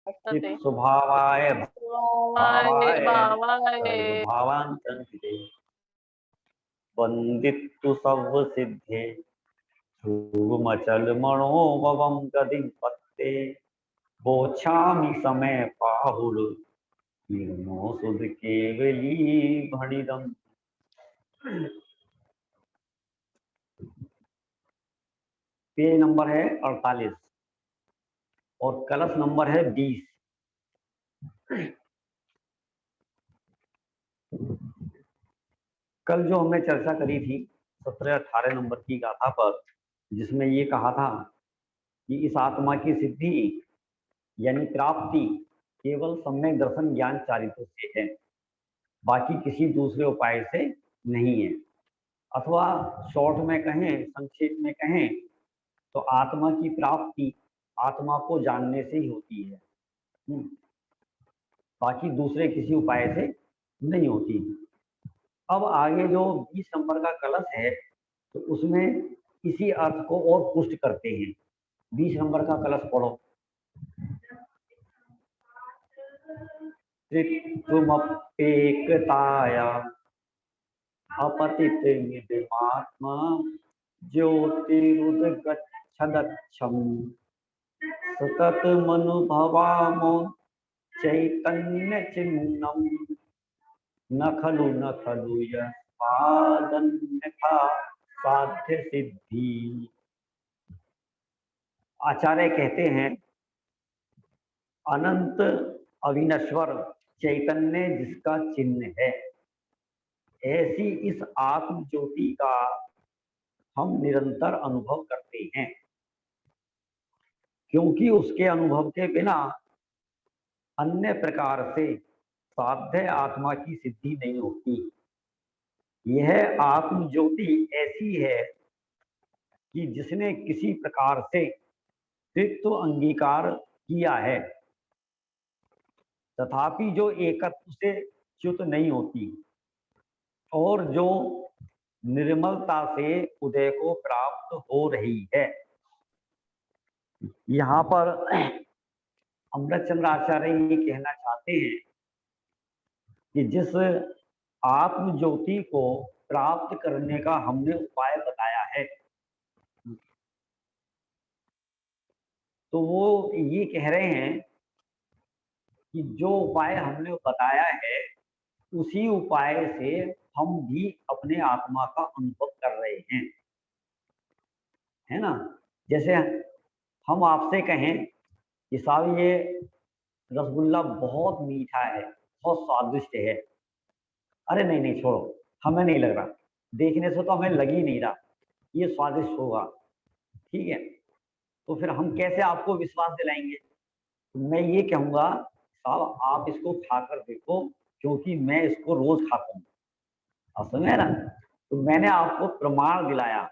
चित स्वभावाय भावाय भावाय सर्वभावांतंते वंदितु सब सिद्धे ध्रुवमचल मनोभवम गतिं पत्ते बोछामि समय पाहुल निर्मो सुध केवली भणिदम। पेज नंबर है 48 और कलश नंबर है 20। कल जो हमने चर्चा करी थी 17-18 नंबर की गाथा पर, जिसमें ये कहा था कि इस आत्मा की सिद्धि यानी प्राप्ति केवल सम्यक दर्शन ज्ञान चारित्र्य से है, बाकी किसी दूसरे उपाय से नहीं है। अथवा शॉर्ट में कहें, संक्षेप में कहें तो आत्मा की प्राप्ति आत्मा को जानने से ही होती है, बाकी दूसरे किसी उपाय से नहीं होती। अब आगे जो 20 नंबर का कलश है तो उसमें इसी अर्थ को और पुष्ट करते हैं। 20 नंबर का कलश पढ़ो। त्रित्वमप्येकताया अपतित निधमात्मा ज्योतिरुदगच्छदक्षम् सततमनुभवामो चैतन्य चिन्नम न खलु यस्मादन्यथा साध्य सिद्धि। आचार्य कहते हैं अनंत अविनश्वर चैतन्य जिसका चिन्ह है, ऐसी इस आत्म ज्योति का हम निरंतर अनुभव करते हैं, क्योंकि उसके अनुभव के बिना अन्य प्रकार से साध्य आत्मा की सिद्धि नहीं होती। यह आत्म ज्योति ऐसी है कि जिसने किसी प्रकार से त्रित्व अंगीकार किया है तथापि जो एकत्व से च्युत नहीं होती और जो निर्मलता से उदय को प्राप्त हो रही है। यहाँ पर अमृतचंद्र आचार्य ये कहना चाहते हैं कि जिस आत्म ज्योति को प्राप्त करने का हमने उपाय बताया है, तो वो ये कह रहे हैं कि जो उपाय हमने बताया है उसी उपाय से हम भी अपने आत्मा का अनुभव कर रहे हैं, है ना। जैसे हम आपसे कहें कि साहब ये रसगुल्ला बहुत मीठा है, बहुत स्वादिष्ट है। अरे नहीं नहीं छोड़ो, हमें नहीं लग रहा, देखने से तो हमें लग ही नहीं रहा ये स्वादिष्ट होगा, ठीक है। तो फिर हम कैसे आपको विश्वास दिलाएंगे? तो मैं ये कहूँगा साहब आप इसको खाकर देखो, क्योंकि मैं इसको रोज खाता हूँ, आप समझे ना। तो मैंने आपको प्रमाण दिलाया,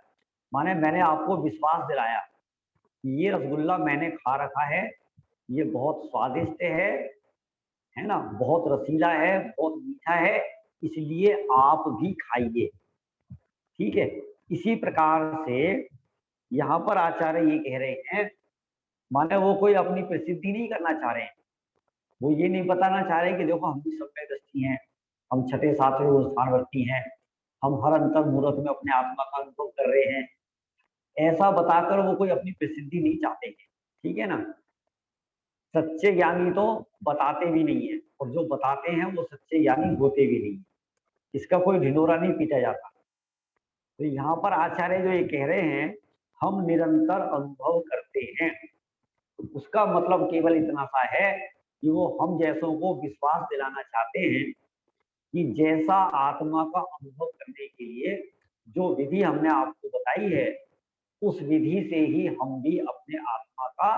माने मैंने आपको विश्वास दिलाया कि ये रसगुल्ला मैंने खा रखा है, ये बहुत स्वादिष्ट है ना, बहुत रसीला है, बहुत मीठा है, इसलिए आप भी खाइए, ठीक है। इसी प्रकार से यहाँ पर आचार्य ये कह रहे हैं, माने वो कोई अपनी प्रसिद्धि नहीं करना चाह रहे हैं, वो ये नहीं बताना चाह रहे कि देखो हम भी सम्यक दृष्टि हैं, हम छठे सातवें स्थानवर्ती हैं, हम हर अंतर मुहूर्त में अपने आत्मा का अनुभव कर रहे हैं, ऐसा बताकर वो कोई अपनी प्रसिद्धि नहीं चाहते हैं, ठीक है ना। सच्चे ज्ञानी तो बताते भी नहीं है, और जो बताते हैं वो सच्चे ज्ञानी होते भी नहीं, इसका कोई ढिंढोरा नहीं पीटा जाता। तो यहाँ पर आचार्य जो ये कह रहे हैं हम निरंतर अनुभव करते हैं, तो उसका मतलब केवल इतना सा है कि वो हम जैसों को विश्वास दिलाना चाहते हैं कि जैसा आत्मा का अनुभव करने के लिए जो विधि हमने आपको बताई है, उस विधि से ही हम भी अपने आत्मा का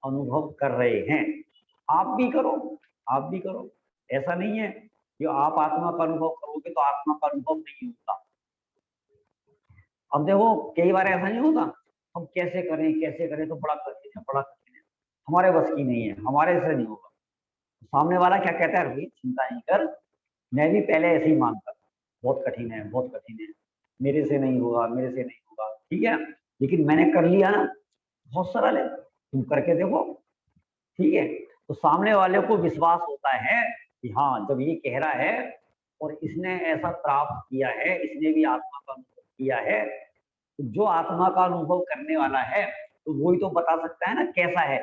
अनुभव कर रहे हैं। आप भी करो, आप भी करो, ऐसा नहीं है कि आप आत्मा का अनुभव करोगे तो आत्मा का अनुभव नहीं होता। अब देखो कई बार ऐसा नहीं होता, हम कैसे करें तो बड़ा कठिन है, बड़ा कठिन है, हमारे बस की नहीं है, हमारे से नहीं होगा। सामने वाला क्या कहता है, रोहित चिंता नहीं कर, मैं भी पहले ऐसे ही मानता था बहुत कठिन है, बहुत कठिन है, मेरे से नहीं होगा, मेरे से नहीं होगा, ठीक है, लेकिन मैंने कर लिया ना, बहुत सरल है, तुम करके देखो, ठीक है। तो सामने वाले को विश्वास होता है कि हाँ, जब ये कह रहा है और इसने ऐसा प्राप्त किया है, इसने भी आत्मा का अनुभव किया है, तो जो आत्मा का अनुभव करने वाला है तो वही तो बता सकता है ना कैसा है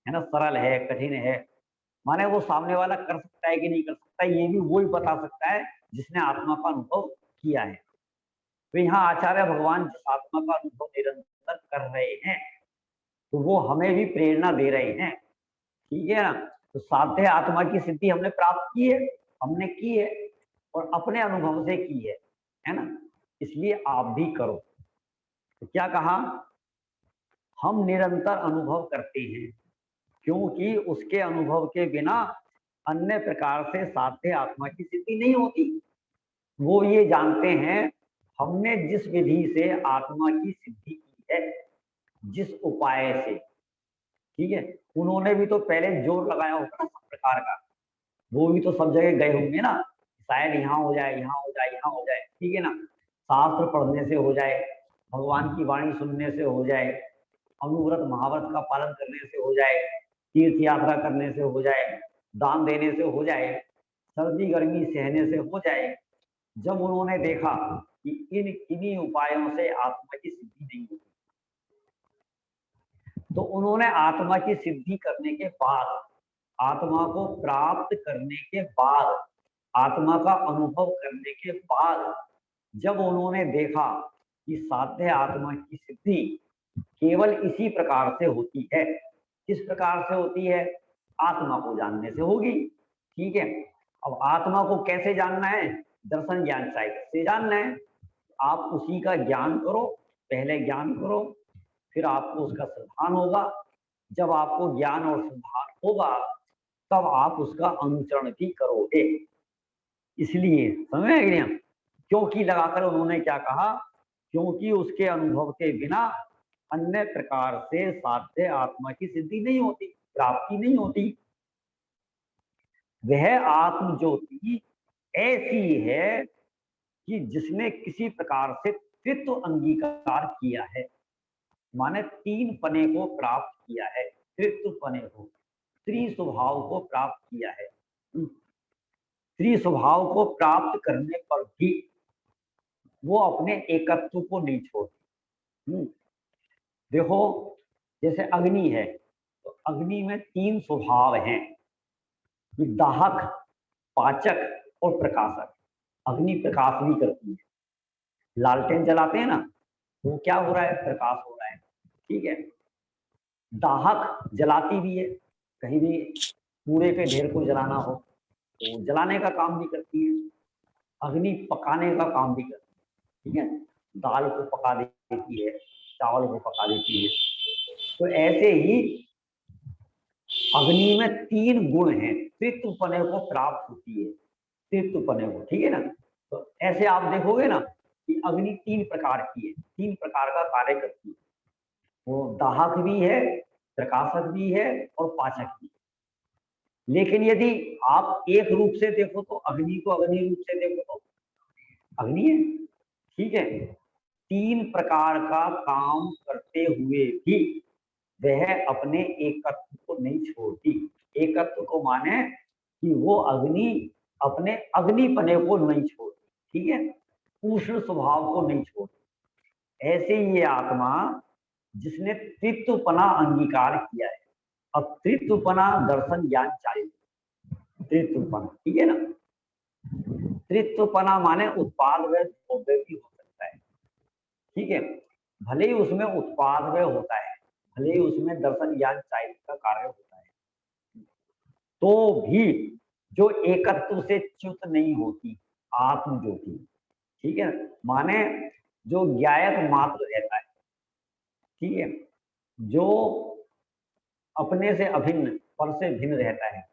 ना, सरल है, कठिन है। माने वो सामने वाला कर सकता है कि नहीं कर सकता, ये भी वही बता सकता है जिसने आत्मा का अनुभव किया है। तो यहाँ आचार्य भगवान जिस आत्मा का अनुभव निरंतर कर रहे हैं, तो वो हमें भी प्रेरणा दे रहे हैं, ठीक है ना। तो साध्य आत्मा की सिद्धि हमने प्राप्त की है, हमने की है और अपने अनुभव से की है ना, इसलिए आप भी करो। तो क्या कहा, हम निरंतर अनुभव करते हैं, क्योंकि उसके अनुभव के बिना अन्य प्रकार से साध्य आत्मा की सिद्धि नहीं होती। वो ये जानते हैं हमने जिस विधि से आत्मा की सिद्धि की है, जिस उपाय से, ठीक है, उन्होंने भी तो पहले जोर लगाया होगा ना सब प्रकार का, वो भी तो सब जगह गए होंगे ना, शायद यहाँ हो जाए, यहाँ हो जाए, यहाँ हो जाए, ठीक है ना, शास्त्र पढ़ने से हो जाए, भगवान की वाणी सुनने से हो जाए, अनुव्रत महाव्रत का पालन करने से हो जाए, तीर्थ यात्रा करने से हो जाए, दान देने से हो जाए, सर्दी गर्मी सहने से हो जाए। जब उन्होंने देखा कि इन किन्हीं उपायों से आत्मा की सिद्धि नहीं होती, तो उन्होंने आत्मा की सिद्धि करने के बाद, आत्मा को प्राप्त करने के बाद, आत्मा का अनुभव करने के बाद, जब उन्होंने देखा कि साध्य आत्मा की सिद्धि केवल इसी प्रकार से होती है, किस प्रकार से होती है, आत्मा को जानने से होगी, ठीक है। अब आत्मा को कैसे जानना है, दर्शन ज्ञान साहित्य से जानना है। आप उसी का ज्ञान करो, पहले ज्ञान करो, फिर आपको उसका श्रद्धान होगा। जब आपको ज्ञान और श्रद्धान होगा तब आप उसका अनुसरण भी करोगे। इसलिए समझ में गए, क्योंकि लगाकर उन्होंने क्या कहा, क्योंकि उसके अनुभव के बिना अन्य प्रकार से साध्य आत्मा की सिद्धि नहीं होती, प्राप्ति नहीं होती। वह आत्म ज्योति ऐसी है कि जिसने किसी प्रकार से त्रित्व अंगीकार किया है, माने तीन पने को प्राप्त किया है, त्रित्व पने को, त्रिस्वभाव को प्राप्त किया है। त्रिस्वभाव को प्राप्त करने पर भी वो अपने एकत्व को नहीं छोड़ती। देखो, जैसे अग्नि है, तो अग्नि में तीन स्वभाव हैं, दाहक, पाचक और प्रकाशक। अग्नि प्रकाश भी करती है, लालटेन जलाते हैं ना, वो क्या हो रहा है, प्रकाश हो रहा है, ठीक है। दाहक जलाती भी है, कहीं भी कूड़े के ढेर को जलाना हो तो जलाने का काम भी करती है। अग्नि पकाने का काम भी करती है, ठीक है, दाल को पका देती है, चावल को पका देती है। तो ऐसे ही अग्नि में तीन गुण हैं, त्रित्वपने को प्राप्त होती है, त्रित्वपने को, ठीक है ना। तो ऐसे आप देखोगे ना कि अग्नि तीन प्रकार की है, तीन प्रकार का कार्य करती है। वो दाहक भी है, प्रकाशक भी है और पाचक भी। लेकिन यदि आप एक रूप से देखो तो अग्नि को अग्नि रूप से देखो तो अग्नि है, ठीक है। तीन प्रकार का काम करते हुए भी वह अपने एकत्व को नहीं छोड़ती। एकत्व को माने कि वो अग्नि अपने अग्निपने को नहीं छोड़ती, ठीक है, उष्ण स्वभाव को नहीं छोड़ती। ऐसे ये आत्मा जिसने त्रित्वपना अंगीकार किया है। अब त्रित्वपना दर्शन ज्ञान चाहिए, त्रित्वपना, ठीक है ना। त्रित्वपना माने उत्पाद व द्रव्य भी हो सकता है, ठीक है। भले ही उसमें उत्पाद व होता है, भले ही उसमें दर्शन ज्ञान चाहिए का कार्य होता है, तो भी जो एकत्व से च्युत नहीं होती आत्म ज्योति, ठीक है, माने जो ज्ञायक मात्र रहता है, ठीक है, जो अपने से अभिन्न, पर से भिन्न रहता है,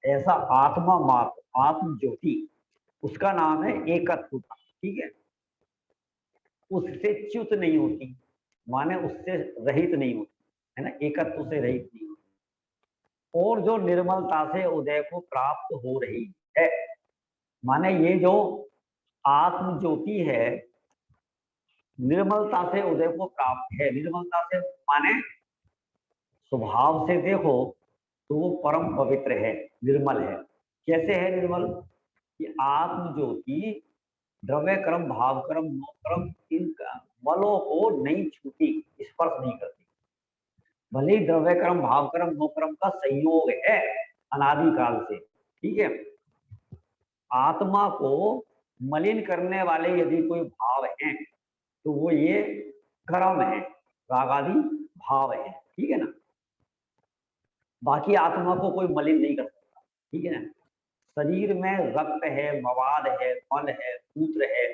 ऐसा आत्मा मात्र, आत्म ज्योति, उसका नाम है एकत्व, ठीक है। उससे च्युत नहीं होती, माने उससे रहित नहीं होती, है ना, एकत्व से रहित नहीं होती, और जो निर्मलता से उदय को प्राप्त हो रही है। माने ये जो आत्म ज्योति है, निर्मलता से उदय को प्राप्त है। निर्मलता से माने स्वभाव से देखो तो वो परम पवित्र है, निर्मल है। कैसे है निर्मल? कि आत्म ज्योति द्रव्य कर्म, भाव कर्म, मोह कर्म, इन मलों को नहीं छूती, स्पर्श नहीं करती। भले ही द्रव्य कर्म, भाव कर्म, मोह कर्म का संयोग है अनादिकाल से, ठीक है। आत्मा को मलिन करने वाले यदि कोई भाव हैं तो वो ये कर्म है, राग आदि भाव है, ठीक है ना। बाकी आत्मा को कोई मलिन नहीं कर सकता, ठीक है ना। शरीर में रक्त है, मवाद है, मल है, मूत्र है,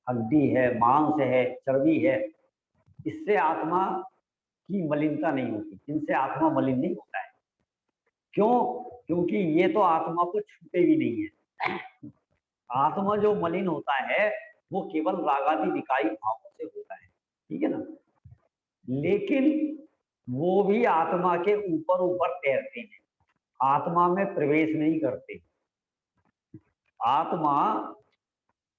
हड्डी है, मांस है, चर्बी है, इससे आत्मा की मलिनता नहीं होती, इनसे आत्मा मलिन नहीं होता है। क्यों? क्योंकि ये तो आत्मा को छूते भी नहीं है। आत्मा जो मलिन होता है वो केवल रागादि विकारी भावों से होता है, ठीक है ना। लेकिन वो भी आत्मा के ऊपर ऊपर तैरते हैं, आत्मा में प्रवेश नहीं करते। आत्मा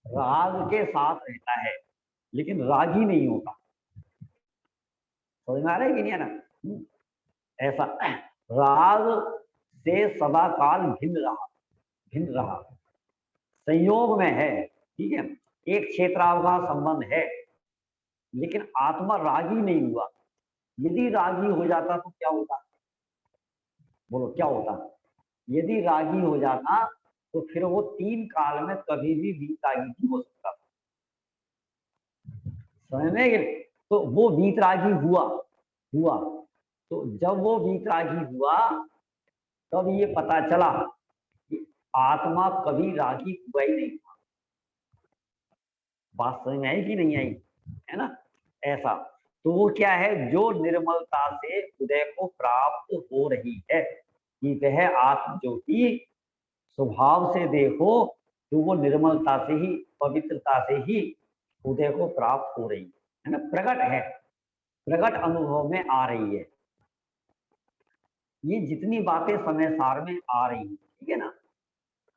राग के साथ रहता है लेकिन रागी नहीं होता। समझ में आ रहा है कि नहीं है ना? ऐसा राग से सदा काल भिन्न रहा, संयोग में है, ठीक है, एक क्षेत्रावकाश संबंध है, लेकिन आत्मा रागी नहीं हुआ। यदि रागी हो जाता तो क्या होता? बोलो क्या होता? यदि रागी हो जाता तो फिर वो तीन काल में कभी भी वीतरागी नहीं हो सकता। समझ में? तो वो वीतरागी हुआ तो जब वो वीतरागी हुआ तब ये पता चला कि आत्मा कभी रागी हुआ ही नहीं था। बात समझ में आई कि नहीं आई? है ना? ऐसा तो वो क्या है, जो निर्मलता से उदय को प्राप्त हो रही है, कि वह आत्म ज्योति स्वभाव से देखो तो वो निर्मलता से ही, पवित्रता से ही उदय को प्राप्त हो रही है ना, प्रकट है, प्रकट अनुभव में आ रही है। ये जितनी बातें समय सार में आ रही है, ठीक है ना,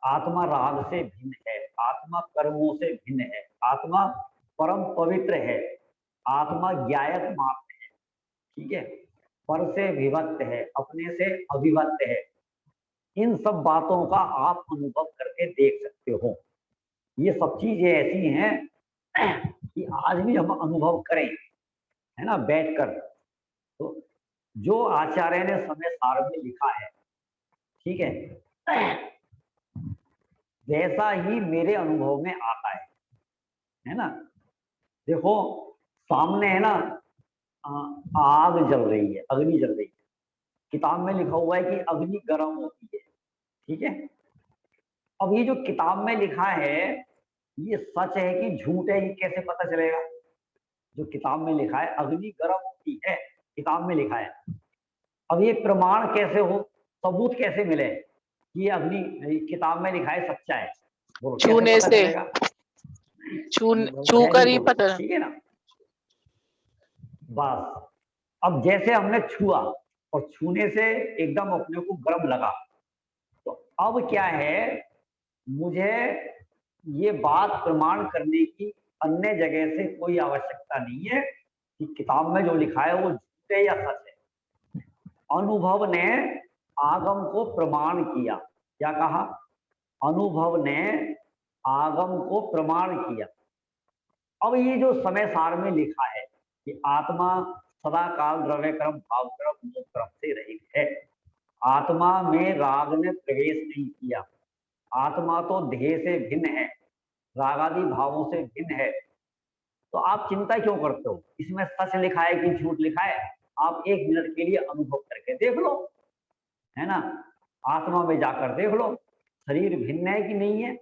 आत्मा राग से भिन्न है, आत्मा कर्मों से भिन्न है, आत्मा परम पवित्र है, आत्मा ज्ञायक मात्र है, ठीक है, पर से विभक्त है, अपने से अभिभक्त है। इन सब बातों का आप अनुभव करके देख सकते हो। ये सब चीजें ऐसी हैं कि आज भी हम अनुभव करें, है ना, बैठकर। तो जो आचार्य ने समय सार में लिखा है, ठीक है, वैसा ही मेरे अनुभव में आता है ना। देखो सामने है ना, आग जल रही है, अग्नि जल रही है। किताब में लिखा हुआ है कि अग्नि गर्म होती है, ठीक है। अब ये जो किताब में लिखा है ये सच है कि झूठ है, ये कैसे पता चलेगा? जो किताब में लिखा है अग्नि गर्म होती है, किताब में लिखा है। अब ये प्रमाण कैसे हो, सबूत कैसे मिले कि ये अग्नि किताब में लिखा है सच्चा है? बोलो कैसे पता चलेगा? छू कर ही पता, ठीक है ना। बस अब जैसे हमने छुआ और छूने से एकदम अपने को गर्म लगा, तो अब क्या है, मुझे ये बात प्रमाण करने की अन्य जगह से कोई आवश्यकता नहीं है कि किताब में जो लिखा है वो झूठ है या सच है। अनुभव ने आगम को प्रमाण किया। क्या कहा? अनुभव ने आगम को प्रमाण किया। अब ये जो समय सार में लिखा है कि आत्मा सदा काल द्रव्य कर्म, भाव कर्म, मोह कर्म से रहित है, आत्मा में राग ने प्रवेश नहीं किया, आत्मा तो देह से भिन्न है, रागादि भावों से भिन्न है, तो आप चिंता क्यों करते हो? इसमें सच लिखा है कि झूठ लिखा है, आप एक मिनट के लिए अनुभव करके देख लो, है ना, आत्मा में जाकर देख लो शरीर भिन्न है कि नहीं है।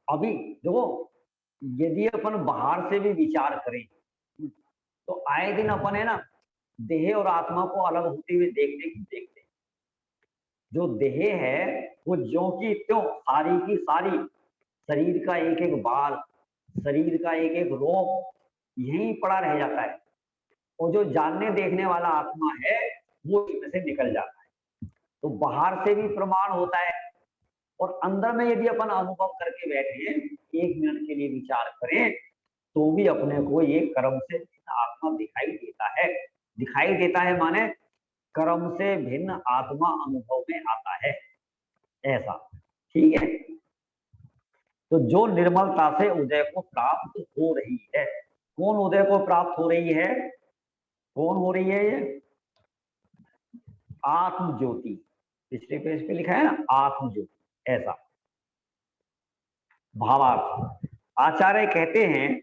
अभी देखो, यदि अपन बाहर से भी विचार करें तो आए दिन अपन है ना देह और आत्मा को अलग होते हुए देखते। जो देह है वो ज्यों की त्यों, सारी की सारी, शरीर का एक एक बाल, शरीर का एक एक रोम यहीं पड़ा रह जाता है, और जो जानने देखने वाला आत्मा है वो इसमें से निकल जाता है। तो बाहर से भी प्रमाण होता है और अंदर में यदि अपन अनुभव करके बैठे, एक मिनट के लिए विचार करें, तो भी अपने को ये कर्म से आत्मा दिखाई देता है। दिखाई देता है माने कर्म से भिन्न आत्मा अनुभव में आता है, ऐसा। ठीक है, तो जो निर्मलता से उदय को प्राप्त हो रही है, कौन उदय को प्राप्त हो रही है, कौन हो रही है ये? आत्म ज्योति। पिछले पेज पे लिखा है ना, आत्म ज्योति, ऐसा भावार्थ। आचार्य कहते हैं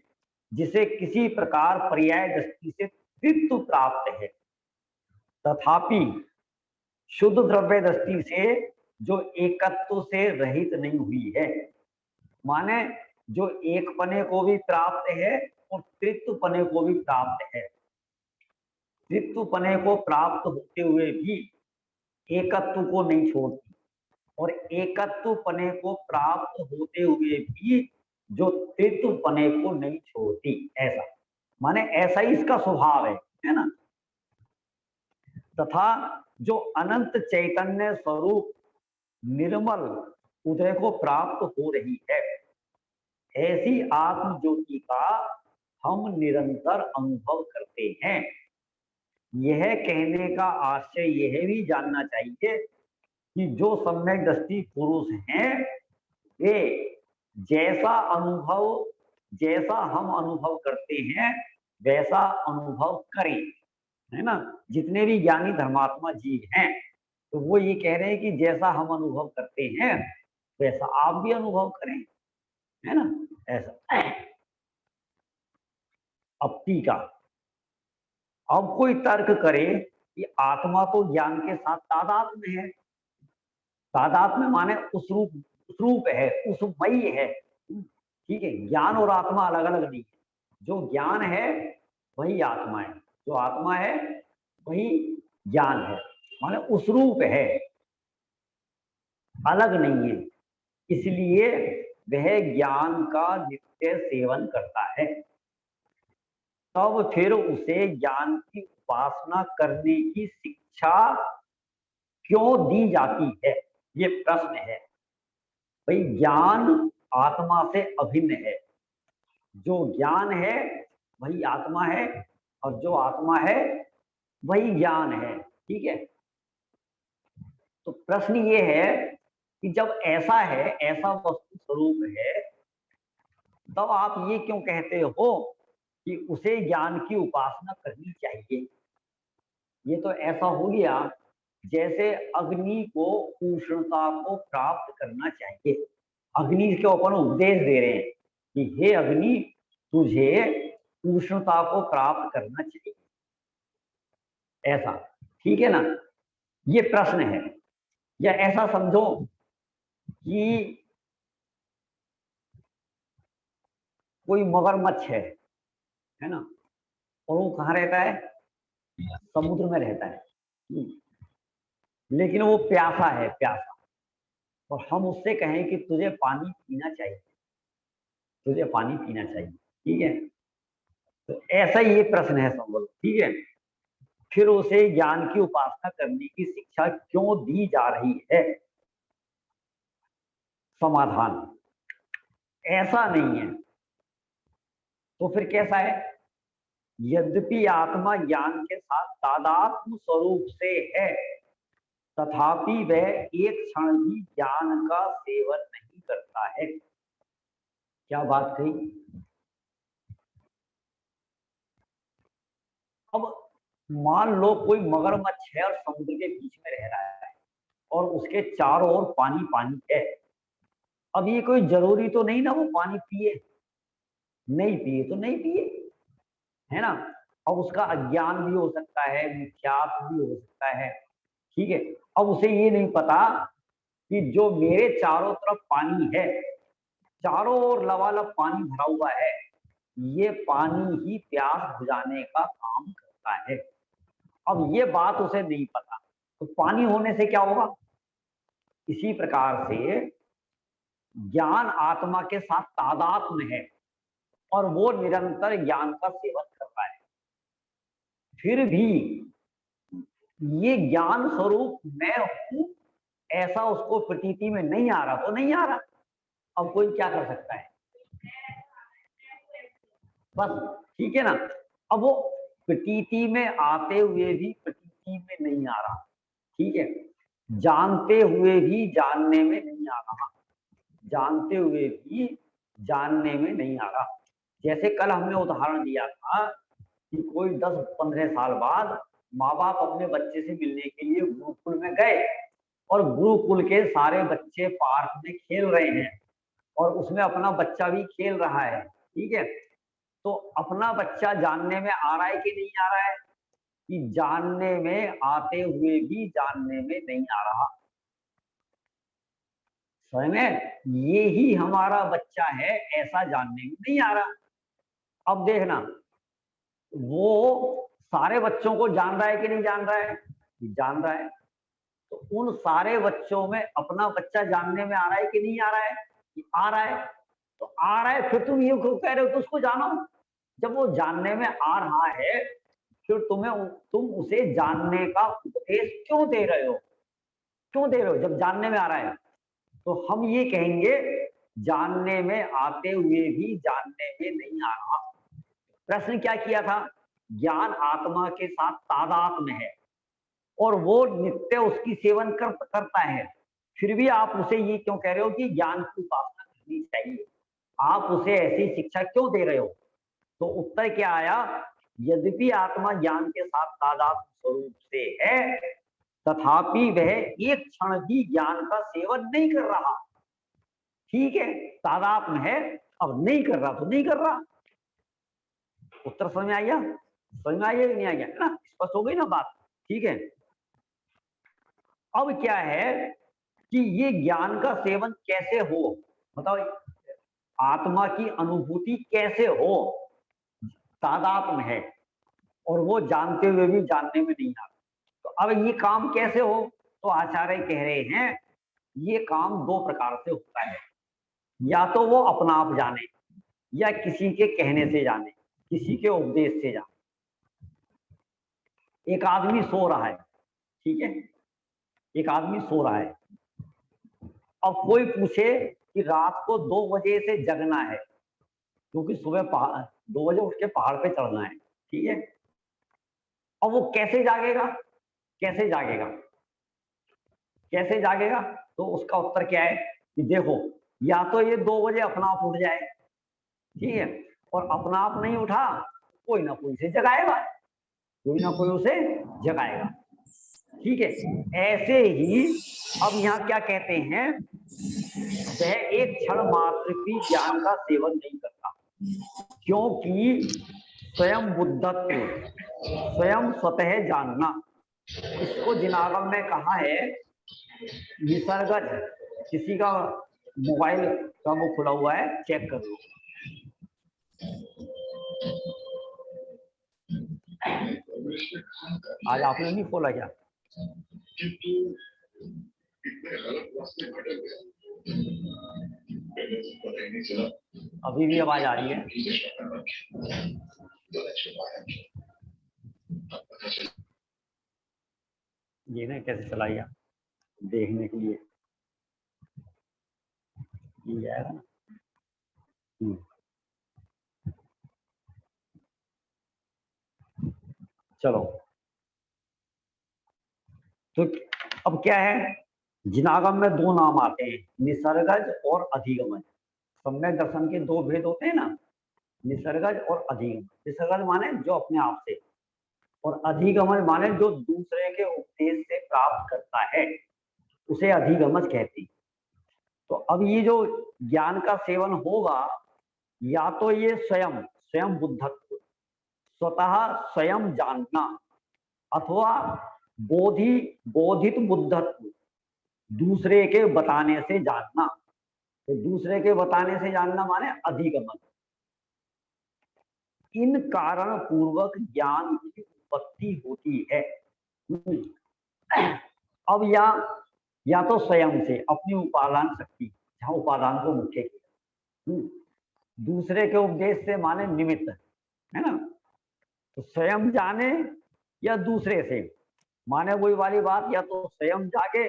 जिसे किसी प्रकार पर्याय दृष्टि से तृत्व प्राप्त है, तथापि शुद्ध द्रव्य दृष्टि से जो एकत्व से रहित नहीं हुई है, माने जो एक पने को भी प्राप्त है और तृत्व पने को भी प्राप्त है। तृत्व पने को प्राप्त होते हुए भी एकत्व को नहीं छोड़ती, और एकत्व पने को प्राप्त होते हुए भी जो तृत्व पने को नहीं छोड़ती, ऐसा। माने ऐसा ही इसका स्वभाव है ना। तथा जो अनंत चैतन्य स्वरूप निर्मल उदय को प्राप्त हो रही है, ऐसी आत्म ज्योति का हम निरंतर अनुभव करते हैं। यह कहने का आशय यह भी जानना चाहिए कि जो सम्यक दृष्टि पुरुष हैं, वे जैसा हम अनुभव करते हैं वैसा अनुभव करें, है ना। जितने भी ज्ञानी धर्मात्मा जीव हैं, तो वो ये कह रहे हैं कि जैसा हम अनुभव करते हैं वैसा आप भी अनुभव करें, है ना, ऐसा। अब टीका, अब कोई तर्क करे कि आत्मा तो ज्ञान के साथ तादात्म्य है। तादात्म्य माने उस रूप है, उसमयी है। ठीक है, ज्ञान और आत्मा अलग अलग नहीं है। जो ज्ञान है वही आत्मा है, जो आत्मा है वही ज्ञान है, माने उस रूप है, अलग नहीं है। इसलिए वह ज्ञान का नित्य सेवन करता है। तब फिर उसे ज्ञान की उपासना करने की शिक्षा क्यों दी जाती है, ये प्रश्न है। भाई ज्ञान आत्मा से अभिन्न है, जो ज्ञान है वही आत्मा है, और जो आत्मा है वही ज्ञान है। ठीक है, तो प्रश्न ये है कि जब ऐसा है, ऐसा वस्तु स्वरूप है, तब आप ये क्यों कहते हो कि उसे ज्ञान की उपासना करनी चाहिए। ये तो ऐसा हो गया जैसे अग्नि को उष्णता को प्राप्त करना चाहिए। अग्नि को अपन उपदेश दे रहे हैं कि हे अग्नि, तुझे उष्णता को प्राप्त करना चाहिए, ऐसा। ठीक है ना, ये प्रश्न है। या ऐसा समझो कि कोई मगरमच्छ है ना, और वो कहाँ रहता है, समुद्र में रहता है। लेकिन वो प्यासा है, प्यासा, और हम उससे कहें कि तुझे पानी पीना चाहिए, तुझे पानी पीना चाहिए। ठीक है, तो ऐसा ही ये प्रश्न है, समझो। ठीक है, फिर उसे ज्ञान की उपासना करने की शिक्षा क्यों दी जा रही है। समाधान, ऐसा नहीं है। तो फिर कैसा है? यद्यपि आत्मा ज्ञान के साथ तादात्म्य स्वरूप से है, तथापि वह एक क्षण भी ज्ञान का सेवन नहीं करता है। क्या बात कही? अब मान लो कोई मगरमच्छ है और समुद्र के बीच में रह रहा है, और उसके चारों ओर पानी पानी है। अब ये कोई जरूरी तो नहीं ना वो पानी पिए, नहीं पिए तो नहीं पिए, है ना। अब उसका अज्ञान भी हो सकता है, मिथ्यात्व भी हो सकता है। ठीक है, अब उसे ये नहीं पता कि जो मेरे चारों तरफ पानी है, चारों ओर लबालब पानी भरा हुआ है, ये पानी ही प्यास बुझाने का काम करता है। अब ये बात उसे नहीं पता, तो पानी होने से क्या होगा? इसी प्रकार से ज्ञान आत्मा के साथ तादात्म्य है, और वो निरंतर ज्ञान का सेवन कर रहा है। फिर भी ये ज्ञान स्वरूप मैं हूं ऐसा उसको प्रतीति में नहीं आ रहा, तो नहीं आ रहा। अब कोई क्या कर सकता है, बस। ठीक है ना, अब वो प्रतीति में आते हुए भी प्रतीति में नहीं आ रहा, ठीक है। जानते हुए भी जानने में नहीं आ रहा, जानते हुए भी जानने में नहीं आ रहा। जैसे कल हमने उदाहरण दिया था कि कोई 10-15 साल बाद माँ बाप अपने बच्चे से मिलने के लिए गुरुकुल में गए और गुरुकुल के सारे बच्चे पार्क में खेल रहे हैं और उसमें अपना बच्चा भी खेल रहा है, ठीक है। तो अपना बच्चा जानने में आ रहा है कि नहीं आ रहा है? कि जानने में आते हुए भी जानने में नहीं आ रहा। समझ में? ये ही हमारा बच्चा है, ऐसा जानने में नहीं आ रहा। अब देखना, वो सारे बच्चों को जान रहा है कि नहीं जान रहा है? जान रहा है। तो उन सारे बच्चों में अपना बच्चा जानने में आ रहा है कि नहीं आ रहा है? आ रहा है। तो आ रहा है, फिर तुम ये क्यों कह रहे हो कि उसको जानो? जब वो जानने में आ रहा है, फिर तुम उसे जानने का उपदेश क्यों दे रहे हो? क्यों दे रहे हो जब जानने में आ रहा है? तो हम ये कहेंगे, जानने में आते हुए भी जानने में नहीं आ रहा। प्रश्न क्या किया था? ज्ञान आत्मा के साथ तादात्म्य है और वो नित्य उसकी सेवन करता है, फिर भी आप उसे ये क्यों कह रहे हो कि ज्ञान की उपासना करनी चाहिए? आप उसे ऐसी शिक्षा क्यों दे रहे हो? तो उत्तर क्या आया? यद्यपि आत्मा ज्ञान के साथ तादात्म्य स्वरूप से है, तथापि वह एक क्षण भी ज्ञान का सेवन नहीं कर रहा। ठीक है, तादात्म्य है, अब नहीं कर रहा तो नहीं कर रहा। उत्तर समझ में आ गया? समझ में आ गया कि नहीं आ गया? है ना, स्पष्ट हो गई ना बात? ठीक है। अब क्या है कि ये ज्ञान का सेवन कैसे हो, बताओ, आत्मा की अनुभूति कैसे हो? तादात्म्य है और वो जानते हुए भी जानने में नहीं आता। तो अब ये काम कैसे हो? तो आचार्य कह रहे हैं, ये काम दो प्रकार से होता है। या तो वो अपना आप जाने, या किसी के कहने से जाने, किसी के उपदेश से जाने। एक आदमी सो रहा है, ठीक है, एक आदमी सो रहा है। अब कोई पूछे कि रात को 2 बजे से जगना है, क्योंकि सुबह 2 बजे उठ के पहाड़ पे चढ़ना है, ठीक है। अब वो कैसे जागेगा? कैसे जागेगा? कैसे जागेगा? तो उसका उत्तर क्या है कि देखो, या तो ये 2 बजे अपना आप उठ जाए, ठीक है, और अपना आप नहीं उठा, कोई ना कोई से जगाएगा, कोई ना कोई उसे जगाएगा, ठीक है। ऐसे ही अब यहाँ क्या कहते हैं, वह एक क्षण मात्र भी ज्ञान का सेवन नहीं करता, क्योंकि स्वयं बुद्धत्व, स्वयं स्वतः जानना, इसको जिनागम में कहा है निसर्गज। किसी का मोबाइल का वो खुला हुआ है, चेक कर लो। आज आपने नहीं खोला क्या? अभी भी आवाज आ रही है? ये ना कैसे चलाइए देखने के लिए जाएगा ना। चलो, तो अब क्या है, जिनागम में 2 नाम आते हैं, निसर्गज और अधिगमज। सम्यक दर्शन के 2 भेद होते हैं ना, निसर्गज और अधिगमज। निसर्गज माने जो अपने आप से, और अधिगमज माने जो दूसरे के उपदेश से प्राप्त करता है, उसे अधिगमज कहते हैं। तो अब ये जो ज्ञान का सेवन होगा, या तो ये स्वयं स्वयं बुद्धत्व, स्वतः स्वयं जानना, अथवा बोधित बुद्धत्व, दूसरे के बताने से जानना। तो दूसरे के बताने से जानना माने अधिगमन। इन कारण पूर्वक ज्ञान की उत्पत्ति होती है। अब या तो स्वयं से, अपनी उपादान शक्ति, जहां उपादान को मुख्य किया, दूसरे के उपदेश से माने निमित्त, है ना। तो स्वयं जाने या दूसरे से, माने वही वाली बात, या तो स्वयं जागे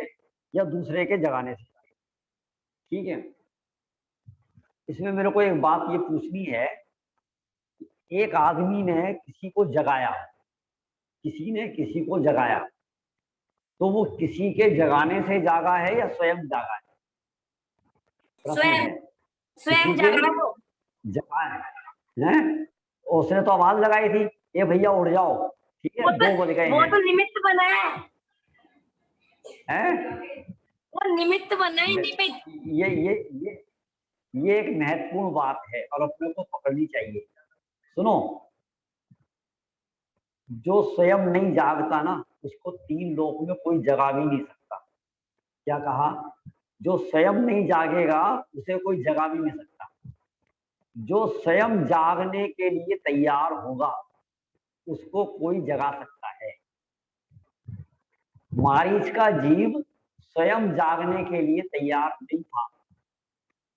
या दूसरे के जगाने से जागे, ठीक है। इसमें मेरे को एक बात ये पूछनी है, एक आदमी ने किसी को जगाया, किसी ने किसी को जगाया, तो वो किसी के जगाने से जागा है या स्वयं जागा है? स्वयं किसी जागा के वो। जगा है। उसने तो आवाज लगाई थी, ये भैया उड़ जाओ, ठीक है, 2 बज गए वो हैं। तो निमित्त बना है, हैं? वो निमित्त बना है, निमित्त। ये एक महत्वपूर्ण बात है और अपने को पकड़नी चाहिए। सुनो, जो स्वयं नहीं जागता ना, उसको 3 लोक में कोई जगा भी नहीं सकता। क्या कहा? जो स्वयं नहीं जागेगा उसे कोई जगा भी नहीं सकता। जो स्वयं जागने के लिए तैयार होगा उसको कोई जगा सकता है। मारीच का जीव स्वयं जागने के लिए तैयार नहीं था,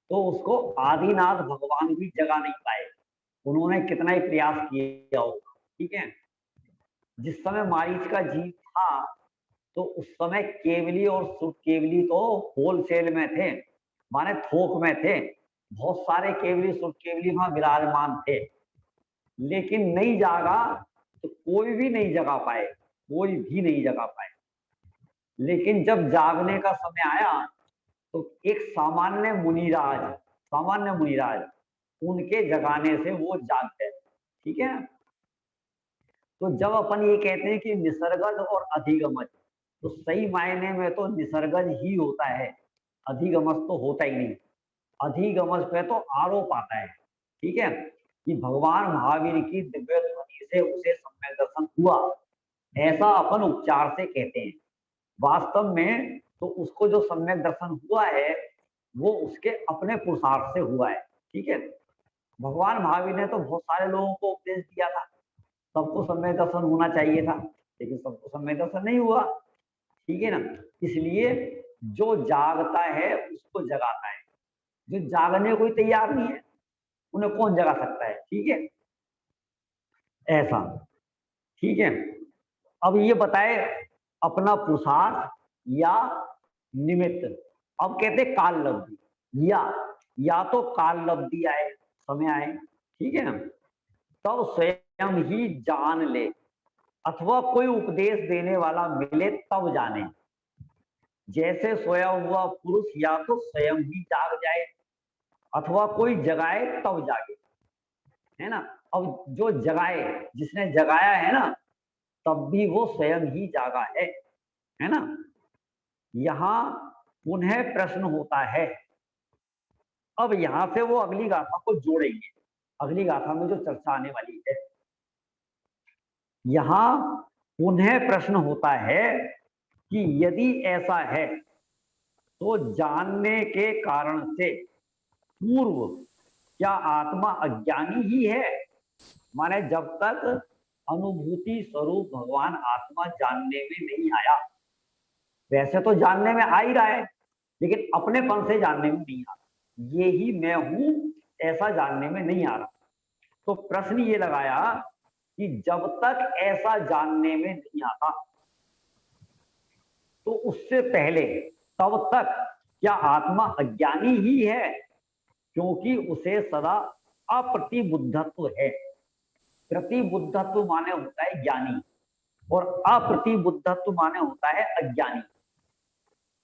तो उसको आदिनाथ भगवान भी जगा नहीं पाए, उन्होंने कितना ही प्रयास किया होगा। ठीक है, जिस समय मारीच का जीव था तो उस समय केवली और सुर केवली तो होलसेल में थे, माने थोक में थे, बहुत सारे केवली सुर केवली वहां विराजमान थे, लेकिन नहीं जागा तो कोई भी नहीं जगा पाए, कोई भी नहीं जगा पाए। लेकिन जब जागने का समय आया तो एक सामान्य मुनिराज उनके जगाने से वो जाग गए। ठीक है, तो जब अपन ये कहते हैं कि निसर्गज और अधिगमज, तो सही मायने में तो निसर्गज ही होता है, अधिगमज तो होता ही नहीं। अधिगमज पे तो आरोप आता है, ठीक है, कि भगवान महावीर की दिव्य ध्वनि से उसे सम्यक दर्शन हुआ, ऐसा अपन उपचार से कहते हैं। वास्तव में तो उसको जो सम्यक दर्शन हुआ है वो उसके अपने पुरुषार्थ से हुआ है। ठीक है, भगवान महावीर ने तो बहुत सारे लोगों को उपदेश दिया था, सबको सम्यक दर्शन होना चाहिए था, लेकिन सबको सम्यक दर्शन नहीं हुआ। ठीक है ना, इसलिए जो जागता है उसको जगाता है, जो जागने को तैयार नहीं है उन्हें कौन जगा सकता है। ठीक है, ऐसा। ठीक है, अब ये बताए अपना पुरुषार्थ या निमित्त। अब कहते काल लब्धि, या तो काल लब्धि आए, समय आए, ठीक है ना, तब स्वयं ही जान ले, अथवा कोई उपदेश देने वाला मिले तब जाने। जैसे सोया हुआ पुरुष या तो स्वयं ही जाग जाए अथवा कोई जगाए तब जागे, है ना। अब जो जगाए, जिसने जगाया है ना, तब भी वो स्वयं ही जागा है ना। यहां पुनः प्रश्न होता है, अब यहां से वो अगली गाथा को जोड़ेंगे, अगली गाथा में जो चर्चा आने वाली है। यहां पुनः प्रश्न होता है कि यदि ऐसा है तो जानने के कारण से पूर्व क्या आत्मा अज्ञानी ही है? माने जब तक अनुभूति स्वरूप भगवान आत्मा जानने में नहीं आया, वैसे तो जानने में आ ही रहा है, लेकिन अपनेपन से जानने में नहीं आ रहा, ये ही मैं हूं ऐसा जानने में नहीं आ रहा। तो प्रश्न ये लगाया कि जब तक ऐसा जानने में नहीं आता तो उससे पहले तब तक क्या आत्मा अज्ञानी ही है? क्योंकि उसे सदा अप्रतिबुद्धत्व है। प्रतिबुद्धत्व माने होता है ज्ञानी और अप्रतिबुद्धत्व माने होता है अज्ञानी।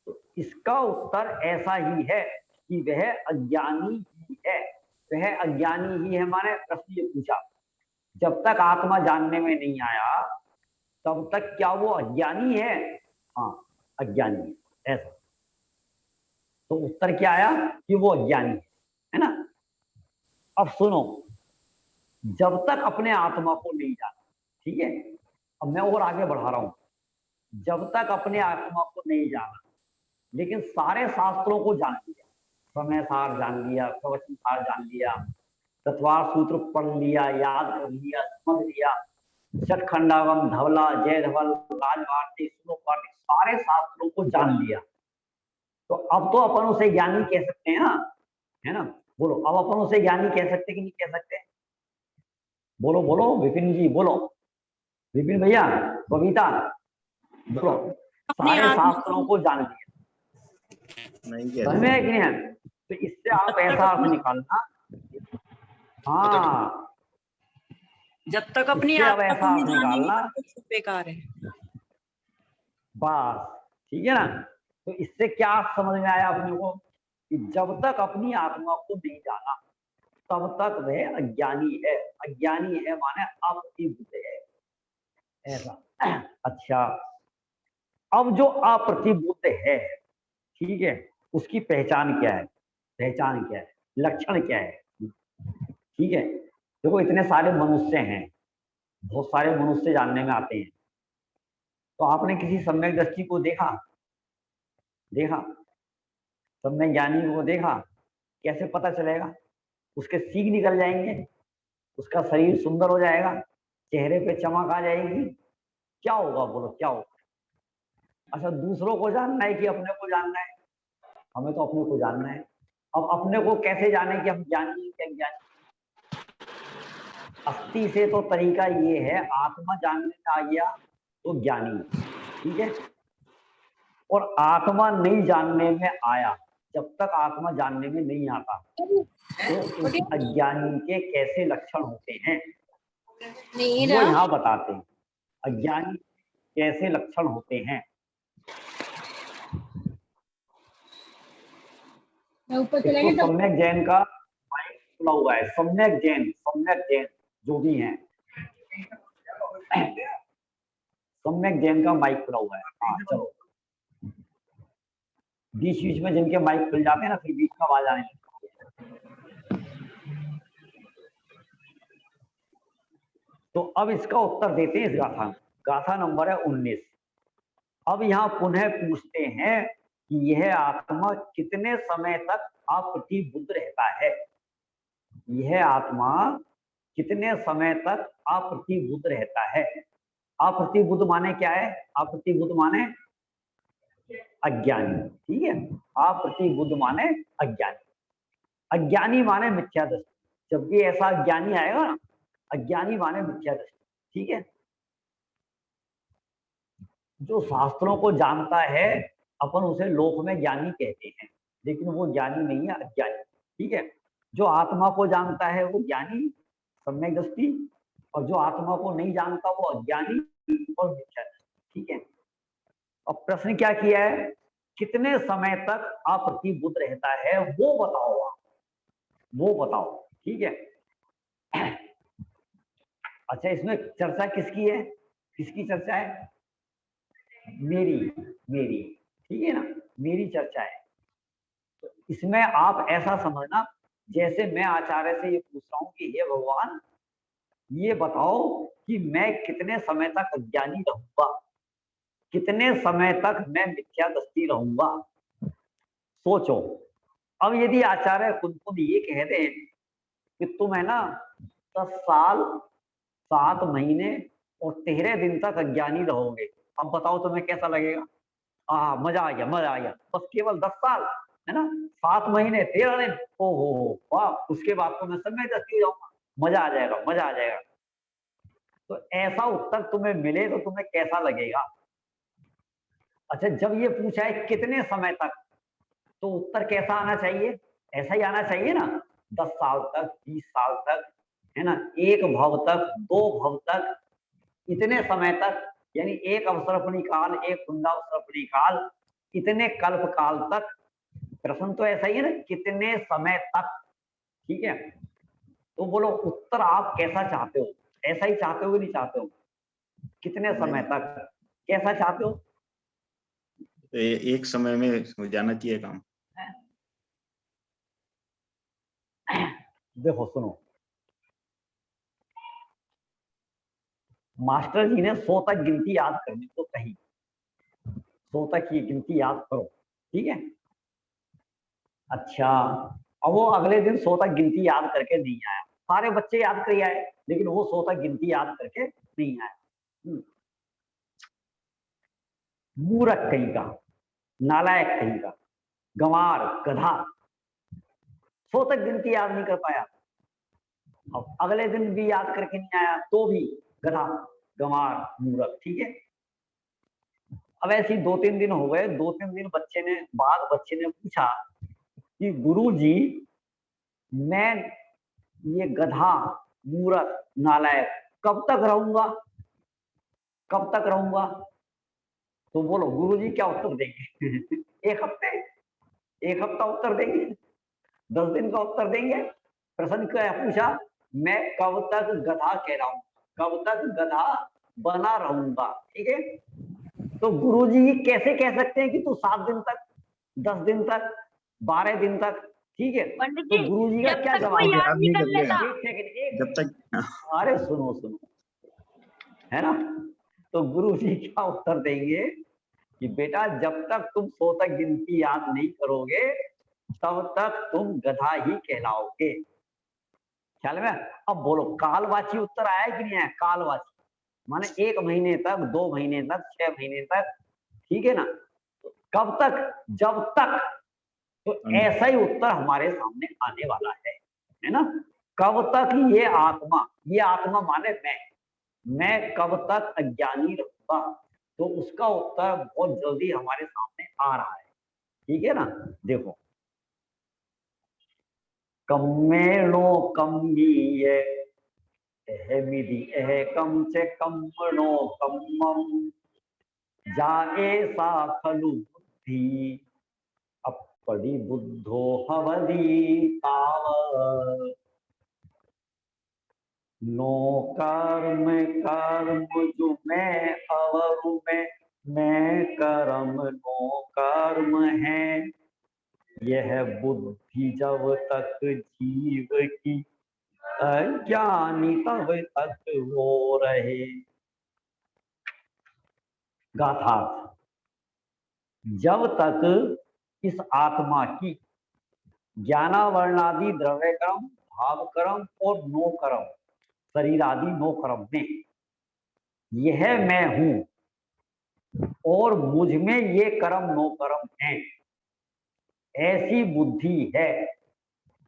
तो इसका उत्तर ऐसा ही है कि वह अज्ञानी ही है, वह अज्ञानी ही है। माने प्रश्न ये पूछा, जब तक आत्मा जानने में नहीं आया तब तक क्या वो अज्ञानी है? हाँ, अज्ञानी है, ऐसा। तो उत्तर क्या आया कि वो अज्ञानी है ना। अब सुनो, जब तक अपने आत्मा को नहीं जाना, ठीक है, अब मैं और आगे बढ़ा रहा हूं, जब तक अपने आत्मा को नहीं जाना लेकिन सारे शास्त्रों को जान लिया, समय सार जान लिया, प्रवचन सार जान लिया, तत्वार सूत्र पढ़ लिया, याद कर लिया, समझ लिया, सटखंडागम, धवला, जय धवल, राजवार्तिक, श्लोकवार्तिक, सारे शास्त्रों को जान लिया, तो अब तो अपन उसे ज्ञानी कह सकते हैं ना, है ना। बोलो, अब अपन उसे ज्ञानी कह सकते कि नहीं कह सकते? बोलो बोलो विपिन जी, बोलो विपिन भैया, बबीता, बोलो। सारे शास्त्रों को जान लिया, समझ में है कि नहीं है? तो इससे आप ऐसा अर्थ निकालना, हाँ, जब तक अपनी अब ऐसा अर्थ निकालना, बेकार है। बस ठीक है ना। तो इससे क्या समझ में आया अपने को कि जब तक अपनी आत्मा को नहीं जाना तब तक वह अज्ञानी है। अज्ञानी है माने अप्रतिबुद्ध है, ऐसा। अच्छा, अब जो अप्रतिबुद्ध है, ठीक है, उसकी पहचान क्या है? पहचान क्या है, लक्षण क्या है? ठीक है, देखो इतने सारे मनुष्य हैं, बहुत सारे मनुष्य जानने में आते हैं, तो आपने किसी सम्यक दृष्टि को देखा? देखा? सम्यक ज्ञानी को देखा? कैसे पता चलेगा? उसके सींग निकल जाएंगे, उसका शरीर सुंदर हो जाएगा, चेहरे पे चमक आ जाएगी, क्या होगा बोलो, क्या होगा? अच्छा, दूसरों को जानना है कि अपने को जानना है? हमें तो अपने को जानना है। अब अपने को कैसे जाने कि हम ज्ञानी हैं क्या ज्ञानी? अस्थि से तो तरीका ये है, आत्मा जानने में आ गया तो ज्ञानी, ठीक है। और आत्मा नहीं जानने में आया, जब तक आत्मा जानने में नहीं आता तो उस अज्ञानी के कैसे लक्षण होते हैं वो यहाँ बताते हैं। अज्ञानी कैसे लक्षण होते हैं? तो सम्यक जैन का माइक खुला हुआ है। सम्यक जैन जो भी हैं, सम्यक जैन का माइक खुला हुआ है। हाँ चलो, बीच बीच में जिनके माइक खुल जाते हैं ना, फिर बीच में आवाज आने लगती है। तो अब इसका उत्तर देते हैं इस गाथा में। गाथा नंबर है 19। अब यहाँ पुनः पूछते हैं कि यह आत्मा कितने समय तक अप्रतिबुद्ध रहता है? यह आत्मा कितने समय तक अप्रतिबुद्ध रहता है? अप्रतिबुद्ध माने क्या है? अप्रतिबुद्ध माने अज्ञानी, ठीक है। अप्रतिबुद्ध माने अज्ञानी, अज्ञानी माने मिथ्या दृष्टि। जब भी ऐसा अज्ञानी आएगा ना, अज्ञानी माने मिथ्या दृष्टि, ठीक है। जो शास्त्रों को जानता है अपन उसे लोक में ज्ञानी कहते हैं, लेकिन वो ज्ञानी नहीं है, अज्ञानी, ठीक है। जो आत्मा को जानता है वो ज्ञानी, सम्यक दृष्टि, और जो आत्मा को नहीं जानता वो अज्ञानी और मिथ्या दृष्टि, ठीक है। अब प्रश्न क्या किया है? कितने समय तक अप्रतिबुद्ध रहता है वो बताओ आप, वो बताओ, ठीक है। अच्छा, इसमें चर्चा किसकी है? किसकी चर्चा है? मेरी, ठीक है ना, मेरी चर्चा है। तो इसमें आप ऐसा समझना, जैसे मैं आचार्य से ये पूछ रहा हूं कि हे भगवान ये बताओ कि मैं कितने समय तक अज्ञानी रहूंगा, कितने समय तक मैं मिथ्या दृष्टि रहूंगा। सोचो, अब यदि आचार्य खुद ये कह दे कि तुम है ना 10 साल 7 महीने और 13 दिन तक अज्ञानी रहोगे, अब बताओ तुम्हें कैसा लगेगा? मजा आ गया, मजा आ गया। बस केवल 10 साल है ना, 7 महीने 13 दिन, ओहो वाह, उसके बाद तो मैं सम्यक दृष्टि हो जाऊंगा, मजा आ जाएगा, मजा आ जाएगा। तो ऐसा उत्तर तुम्हें मिले तो तुम्हें कैसा लगेगा? अच्छा, जब ये पूछा है कितने समय तक, तो उत्तर कैसा आना चाहिए? ऐसा ही आना चाहिए ना, 10 साल तक, 20 साल तक, है ना, 1 भव तक, 2 भव तक, इतने समय तक, यानी 1 अवसरपणी काल, 1 पुण्यावसरपणी काल, इतने कल्प काल तक। प्रश्न तो ऐसा ही है ना, कितने समय तक, ठीक है। तो बोलो उत्तर आप कैसा चाहते हो? ऐसा ही चाहते हो कि नहीं चाहते हो? कितने समय तक, कैसा चाहते हो? एक समय में हो जाना चाहिए काम। देखो सुनो, मास्टर जी ने 100 तक गिनती याद करने को कही, 100 तक की गिनती याद करो, ठीक है। अच्छा, अब वो अगले दिन 100 तक गिनती याद करके नहीं आया। सारे बच्चे याद कर आए, लेकिन वो 100 तक गिनती याद करके नहीं आया। मूर्ख कहीं का, नालायक कहीं का, गंवार, गधा, 100 तक गिनती याद नहीं कर पाया। अब अगले दिन भी याद करके नहीं आया तो भी गधा, गंवार, मूर्ख, ठीक है। अब ऐसे 2-3 दिन हो गए, 2-3 दिन बच्चे ने पूछा कि गुरुजी मैं ये गधा, मूर्ख, नालायक कब तक रहूंगा, कब तक रहूंगा? तो बोलो गुरुजी क्या उत्तर देंगे? एक हफ्ता उत्तर देंगे? 10 दिन का उत्तर देंगे? प्रश्न क्या पूछा? मैं कब तक गधा कहलाऊं, कब तक गधा बना रहूंगा, ठीक है। तो गुरुजी कैसे कह सकते हैं कि तू 7 दिन तक, 10 दिन तक, 12 दिन तक, ठीक है। पंडित तो जी, गुरुजी का जब क्या तक जवाब कोई है? याद नहीं कर लेता। एक सेकंड, जब तक अरे सुनो सुनो, है ना। तो गुरुजी क्या उत्तर देंगे कि बेटा जब तक तुम 100 तक गिनती याद नहीं करोगे तब तक तुम गधा ही कहलाओगे। ख्याल में? अब बोलो कालवाची उत्तर आया कि नहीं आया? कालवाची माने 1 महीने तक, 2 महीने तक, 6 महीने तक, ठीक है ना। तो कब तक? जब तक। तो ऐसा ही उत्तर हमारे सामने आने वाला है ना। कब तक ये आत्मा माने मैं कब तक अज्ञानी रहूंगा, तो उसका उत्तर बहुत जल्दी हमारे सामने आ रहा है, ठीक है ना। देखो कम्मेणो कम्मीये एहमिदि एह कम से कम्मणो कम्मम जाए सा खलु बुद्धि अपरि बुद्धो हवदि ताव नो कर्म कर्म जो मैं अवरु में मैं कर्म नो कर्म है, यह बुद्धि जब तक जीव की अज्ञानी तब तक वो रहे। गाथा जब तक इस आत्मा की ज्ञानावरणादि द्रव्य कर्म, भाव कर्म और नो कर्म, शरीर आदि नो कर्म में यह मैं हूं और मुझ में ये कर्म नो कर्म है, ऐसी बुद्धि है,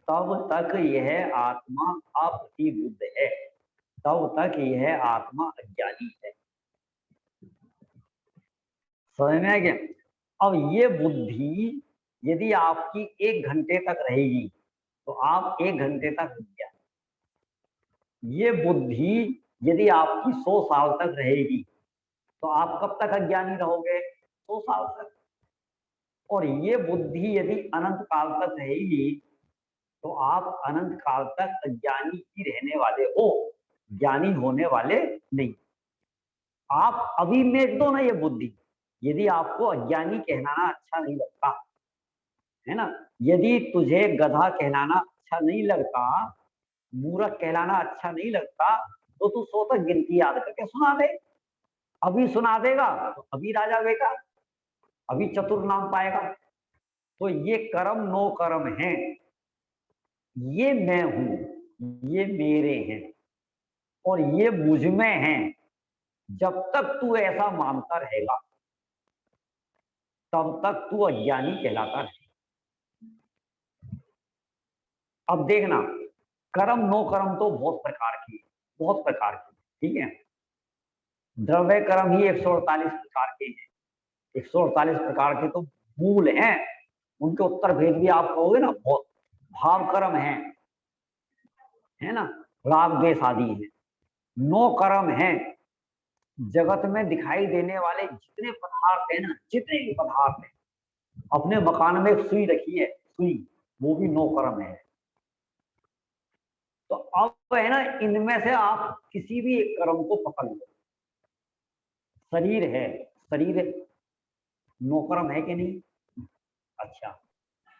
तब तक यह आत्मा अप्रतिबुद्ध है, तब तक यह आत्मा अज्ञानी है। समझ में आ गया? अब ये बुद्धि यदि आपकी 1 घंटे तक रहेगी तो आप 1 घंटे तक अज्ञानी। ये बुद्धि यदि आपकी 100 साल तक रहेगी तो आप कब तक अज्ञानी रहोगे? 100 साल तक। और ये बुद्धि यदि अनंत काल तक रहेगी तो आप अनंत काल तक अज्ञानी ही रहने वाले हो, ज्ञानी होने वाले नहीं। आप अभी मेट दो ना ये बुद्धि, यदि आपको अज्ञानी कहलाना अच्छा नहीं लगता है ना, यदि तुझे गधा कहलाना अच्छा नहीं लगता, मूर्ख कहलाना अच्छा नहीं लगता, तो तू 100 तक गिनती याद करके सुना दे। अभी सुना देगा तो अभी राजा बेटा, अभी चतुर नाम पाएगा। तो ये कर्म नो कर्म है, ये मैं हूं, ये मेरे हैं और ये मुझ में हैं। जब तक तू ऐसा मानता रहेगा तब तक तू अज्ञानी कहलाता है। अब देखना कर्म नो कर्म तो बहुत प्रकार की, बहुत प्रकार की, ठीक है। द्रव्य कर्म ही 148 प्रकार के हैं। 148 प्रकार के तो मूल हैं, उनके उत्तर भेद भी आप कहोगे ना बहुत। भाव कर्म है ना, राग द्वेष आदि है। नो कर्म है, जगत में दिखाई देने वाले जितने पदार्थ है ना, जितने भी पदार्थ है, अपने मकान में एक सुई रखी है, सुई, वो भी नो कर्म है। तो अब है ना, इनमें से आप किसी भी एक कर्म को पकड़ लो। शरीर है, शरीर नो कर्म है कि नहीं? अच्छा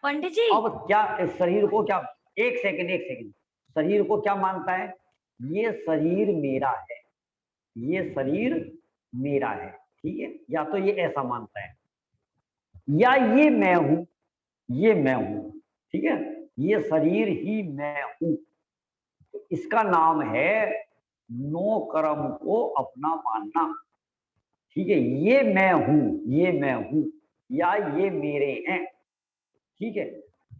पंडित जी, अब क्या इस शरीर को क्या, एक सेकंड, शरीर को क्या मानता है? ये शरीर मेरा है, ये शरीर मेरा है, ठीक है। या तो ये ऐसा मानता है, या ये मैं हूं, ये मैं हूं, ठीक है, ये शरीर ही मैं हूं। तो इसका नाम है नो कर्म को अपना मानना, ठीक है। ये मैं हूं, ये मैं हूं, या ये मेरे हैं, ठीक है।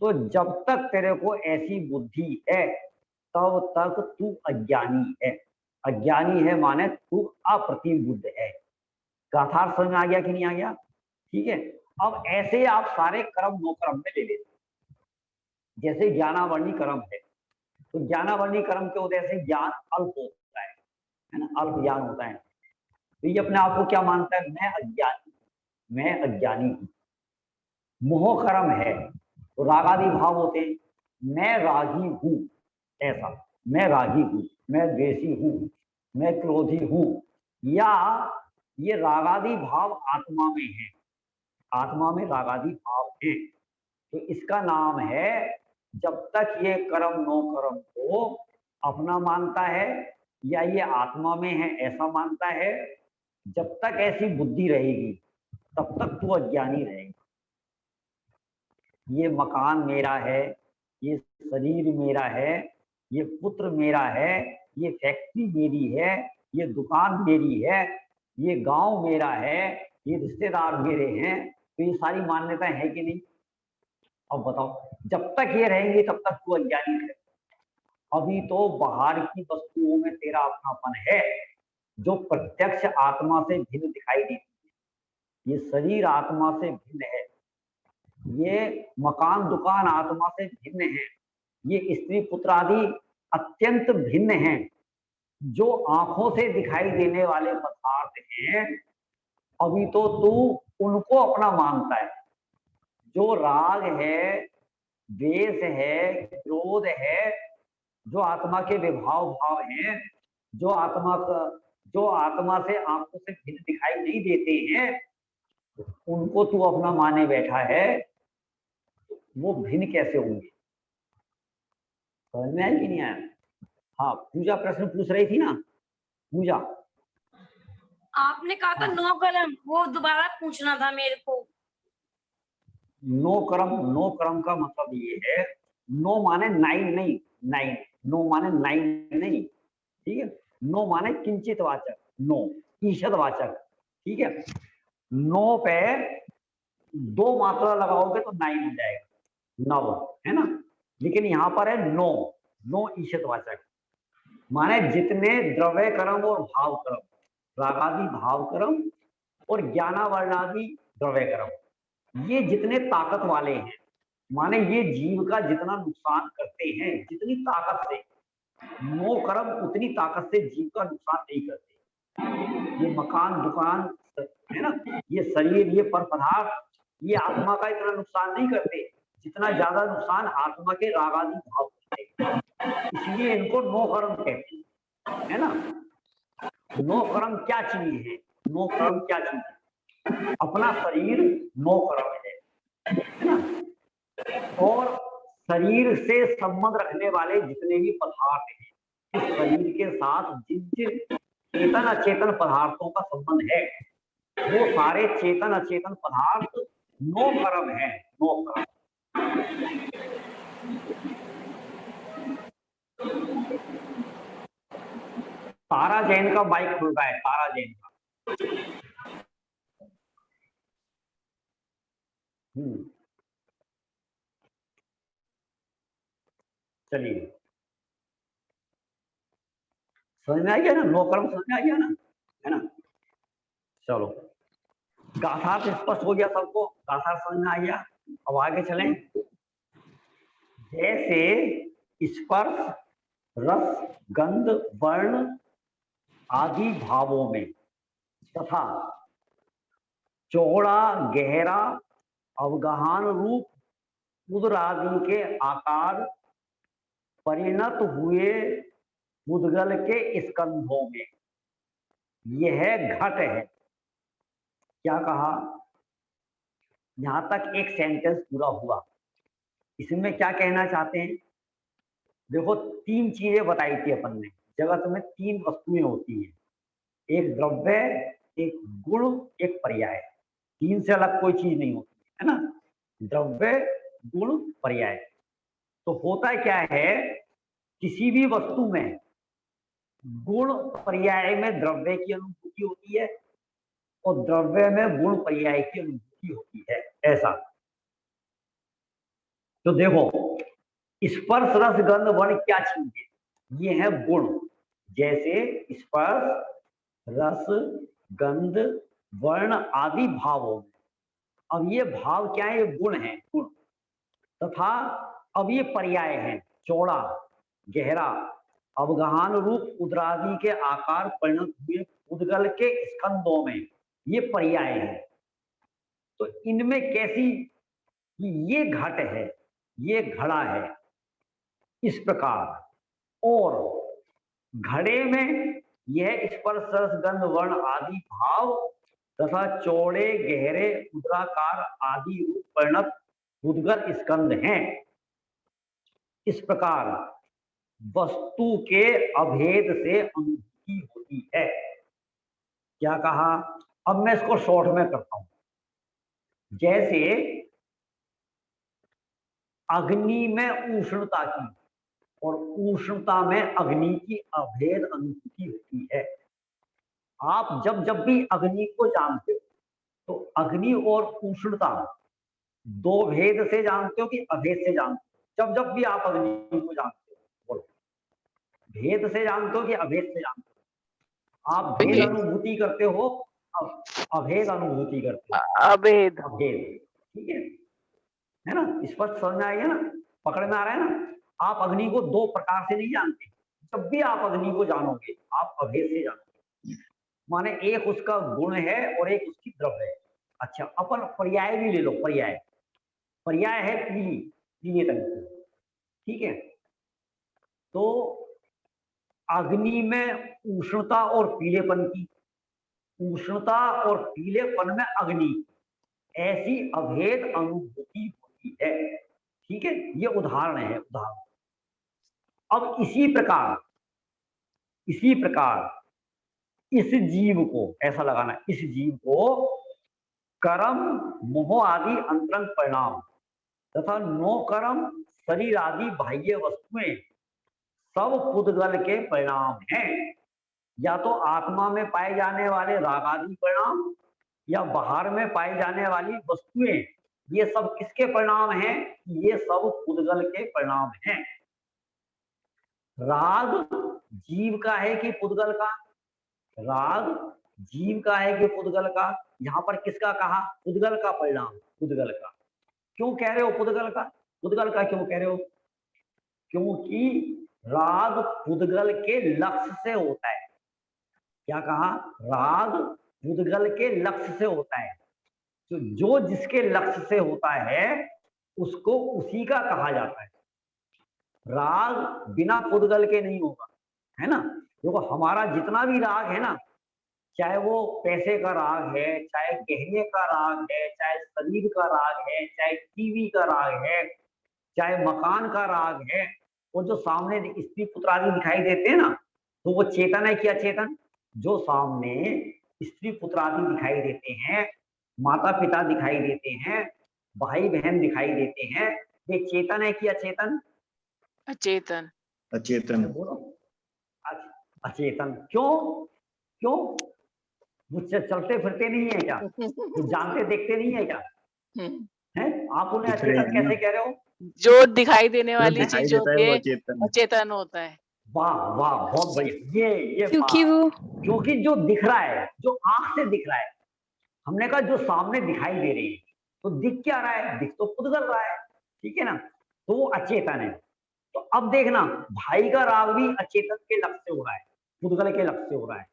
तो जब तक तेरे को ऐसी बुद्धि है तब तक तू अज्ञानी है। अज्ञानी है माने तू अप्रतिबुद्ध है। गाथार्थ समझ में आ गया कि नहीं आ गया? ठीक है। अब ऐसे आप सारे कर्म नो कर्म में ले लेते, जैसे ज्ञानावर्णी कर्म है, तो ज्ञानावर्णी कर्म के उदय से ज्ञान अल्प होता है ना, अल्प ज्ञान होता है। तो ये अपने आप को क्या मानता है? मैं अज्ञानी, मैं अज्ञानी हूँ। मोह कर्म है तो रागादि भाव होते हैं, मैं रागी हूँ, ऐसा मैं रागी हूँ, मैं द्वेषी हूँ, मैं क्रोधी हूँ, या ये रागादि भाव आत्मा में है, आत्मा में रागादि भाव है, तो इसका नाम है, जब तक ये कर्म नो कर्म को अपना मानता है या ये आत्मा में है ऐसा मानता है, जब तक ऐसी बुद्धि रहेगी तब तक तू अज्ञानी रहेगा। ये मकान मेरा है, ये शरीर मेरा है, ये पुत्र मेरा है, ये फैक्ट्री मेरी है, ये दुकान मेरी है, ये गांव मेरा है, ये रिश्तेदार मेरे हैं, तो ये सारी मान्यताएं है कि नहीं? अब बताओ, जब तक ये रहेंगी तब तक तू अज्ञानी है। अभी तो बाहर की वस्तुओं में तेरा अपनापन है जो प्रत्यक्ष आत्मा से भिन्न दिखाई देती है। ये शरीर आत्मा से भिन्न है, ये मकान दुकान आत्मा से भिन्न है, ये स्त्री पुत्र आदि अत्यंत भिन्न हैं। जो आंखों से दिखाई देने वाले पदार्थ हैं, अभी तो तू उनको अपना मानता है। जो राग है, द्वेष है, क्रोध है, जो आत्मा के विभाव भाव हैं, जो आत्मा से आंखों से भिन्न दिखाई नहीं देते हैं, उनको तू अपना माने बैठा है, वो भिन्न कैसे होंगे? समझ में आया कि नहीं आया? हाँ, पूजा प्रश्न पूछ रही थी ना, पूजा। आपने कहा था नो कलम, वो दोबारा पूछना था मेरे को। नो कर्म का मतलब ये है, नो माने नाइन नहीं, नाइन, नो माने नाइन नहीं, ठीक है। नो माने किंचित वाचक, नो ईषद वाचक, ठीक है। नो पे दो मात्रा लगाओगे तो नाइन हो जाएगा, नव, है ना। लेकिन यहाँ पर है नो, नो ईषद वाचक, माने जितने द्रव्य कर्म और भाव कर्म, रागादि भाव कर्म और ज्ञानावर्णादि द्रव्य कर्म, ये जितने ताकत वाले हैं, माने ये जीव का जितना नुकसान करते हैं, जितनी ताकत से, नो कर्म उतनी ताकत से जीव का नुकसान नहीं करते। ये मकान दुकान है ना, ये शरीर, ये पर पदार्थ, ये आत्मा का इतना नुकसान नहीं करते जितना ज्यादा नुकसान आत्मा के रागादि भाव करते हैं। इसलिए इनको नो कर्म कहते हैं, है ना। नो कर्म क्या चीज है? नो कर्म क्या चीज है? अपना शरीर नो कर्म है ना। और शरीर से संबंध रखने वाले जितने भी पदार्थ हैं, इस शरीर के साथ जिन जिन चेतन अचेतन पदार्थों का संबंध है, वो सारे चेतन अचेतन पदार्थ नो कर्म है, नो कर्म। तारा जैन का माइक खुल रहा है, तारा जैन का। चलिए, समझ में आ गया ना, नो कर्म समझ में आ गया ना, है ना। चलो, गाथार्थ स्पष्ट हो गया सबको, गाथार्थ समझ में आ गया। अब आगे चलें। जैसे स्पर्श रस गंध वर्ण आदि भावों में तथा चौड़ा गहरा अवगाहन रूप उदर आदि के आकार परिणत हुए मुद्गल के स्कंधों में यह घट है। क्या कहा? यहां तक एक सेंटेंस पूरा हुआ। इसमें क्या कहना चाहते हैं? देखो, तीन चीजें बताई थी अपन ने। जगत में तीन वस्तुएं होती हैं, एक द्रव्य, एक गुण, एक पर्याय। तीन से अलग कोई चीज नहीं होती है ना, द्रव्य गुण पर्याय। तो होता क्या है, किसी भी वस्तु में गुण पर्याय में द्रव्य की अनुभूति होती है और द्रव्य में गुण पर्याय की अनुभूति होती है, ऐसा। तो देखो, स्पर्श रस गंध वर्ण क्या चीज है? ये है गुण। जैसे स्पर्श रस गंध वर्ण आदि भावों में, अब ये भाव क्या है? ये गुण है, गुण। तथा अब ये पर्याय है, चौड़ा गहरा अवगाहन रूप उदरादि के आकार परिणत हुए उद्गल के स्कंदों में, ये पर्याय है। तो इनमें कैसी कि ये घट है, ये घड़ा है, इस प्रकार। और घड़े में यह स्पर्श रस गंध वर्ण आदि भाव तथा चौड़े गहरे मुद्राकार आदि रूप परिणत उद्गल स्कंद हैं। इस प्रकार वस्तु के अभेद से अनुभूति होती है। क्या कहा? अब मैं इसको शॉर्ट में करता हूं। जैसे अग्नि में उष्णता की और उष्णता में अग्नि की अभेद अनुभूति होती है। आप जब जब भी अग्नि को जानते हो तो अग्नि और उष्णता दो भेद से जानते हो कि अभेद से जानते हो? जब जब भी आप अग्नि को जानते हो, बोलो, भेद से जानते हो कि अभेद से जानते हो? आप भेद अनुभूति करते हो, अभेद अनुभूति करते हो? अभेद। अभेद, ठीक है ना? स्पष्ट समझ में आएगा ना? पकड़ में आ रहा है ना? आप अग्नि को दो प्रकार से नहीं जानते। जब भी आप अग्नि को जानोगे आप अभेद से जानोगे। माने एक उसका गुण है और एक उसकी द्रव्य है। अच्छा, अपन पर्याय भी ले लो। पर्याय है पीले रंग की, ठीक है? तो अग्नि में उष्णता और पीलेपन की, उष्णता और पीलेपन में अग्नि, ऐसी अभेद अनुभूति होती है। ठीक है, ये उदाहरण है, उदाहरण। अब इसी प्रकार इस जीव को, ऐसा लगाना, इस जीव को कर्म मोह आदि अंतरंग परिणाम तथा नो कर्म शरीर आदि बाह्य वस्तुएं सब पुद्गल के परिणाम हैं। या तो आत्मा में पाए जाने वाले राग आदि परिणाम या बाहर में पाई जाने वाली वस्तुएं, ये सब किसके परिणाम हैं? ये सब पुद्गल के परिणाम हैं। राग जीव का है कि पुद्गल का? राग जीव का है कि पुद्गल का? यहां पर किसका कहा? पुद्गल का परिणाम, पुद्गल का। क्यों कह रहे हो पुद्गल का? पुद्गल का क्यों कह रहे हो? क्योंकि राग पुद्गल के लक्ष्य से होता है। क्या कहा? राग पुद्गल के लक्ष्य से होता है। तो जो जिसके लक्ष्य से होता है उसको उसी का कहा जाता है। राग बिना पुद्गल के नहीं होगा, है ना? देखो, हमारा जितना भी राग है ना, चाहे वो पैसे का राग है, चाहे गहने का राग है, चाहे शरीर का राग है, चाहे टीवी का राग है, चाहे मकान का राग है, वो जो सामने स्त्री पुत्र आदि दिखाई देते हैं ना, तो वो चेतन है कि अचेतन? जो सामने स्त्री पुत्र आदि दिखाई देते हैं, माता पिता दिखाई देते हैं, भाई बहन दिखाई देते हैं, ये चेतन है कि अचेतन? अचेतन। अचेतन। बोलो, अचेतन। क्यों? क्यों? मुझसे चलते फिरते नहीं है क्या? कुछ जानते देखते नहीं है क्या? हैं? आप उन्हें अचेतन कैसे कह रहे हो? जो दिखाई देने वाली दिखाई चीजों देता है वो के अचेतन। अचेतन होता है। वाह वाह, बहुत बढ़िया। ये क्योंकि बात, वो क्योंकि जो दिख रहा है, जो आंख से दिख रहा है, हमने कहा जो सामने दिखाई दे रही है, तो दिख क्या रहा है? दिख तो पुद्गल रहा है, ठीक है ना? तो वो अचेतन है। तो अब देखना, भाई का राग भी अचेतन के लक्ष्य से हो रहा है, पुद्गल के लक्ष्य से हो रहा है।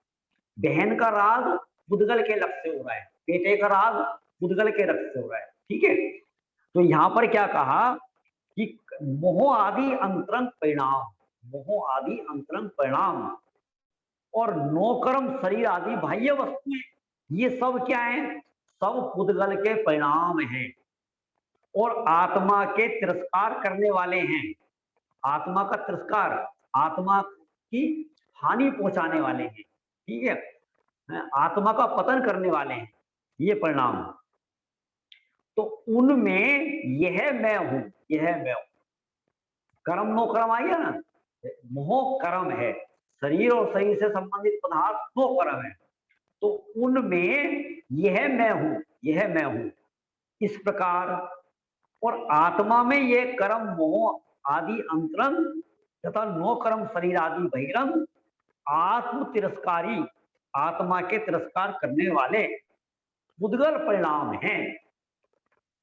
बहन का राग पुद्गल के लक्ष्य से हो रहा है, बेटे का राग पुद्गल के लक्ष्य से हो रहा है, ठीक है? तो यहां पर क्या कहा कि मोह आदि अंतरंग परिणाम, मोह आदि अंतरंग परिणाम और नो कर्म शरीर आदि बाह्य वस्तुएं, ये सब क्या है? सब पुद्गल के परिणाम हैं और आत्मा के तिरस्कार करने वाले हैं। आत्मा का तिरस्कार, आत्मा की हानि पहुंचाने वाले हैं, ठीक है? आत्मा का पतन करने वाले हैं ये परिणाम। तो उनमें यह मैं हूं, यह मैं हूं। कर्म नो कर्म आ गया ना? मोह कर्म है, शरीर और शरीर से संबंधित पदार्थ नो कर्म है। तो उनमें यह मैं हूं, यह मैं हूं, इस प्रकार। और आत्मा में ये कर्म मोह आदि अंतरंग तथा नो कर्म शरीर आदि बहिरंग आत्म तिरस्कारी, आत्मा के तिरस्कार करने वाले पुद्गल परिणाम हैं।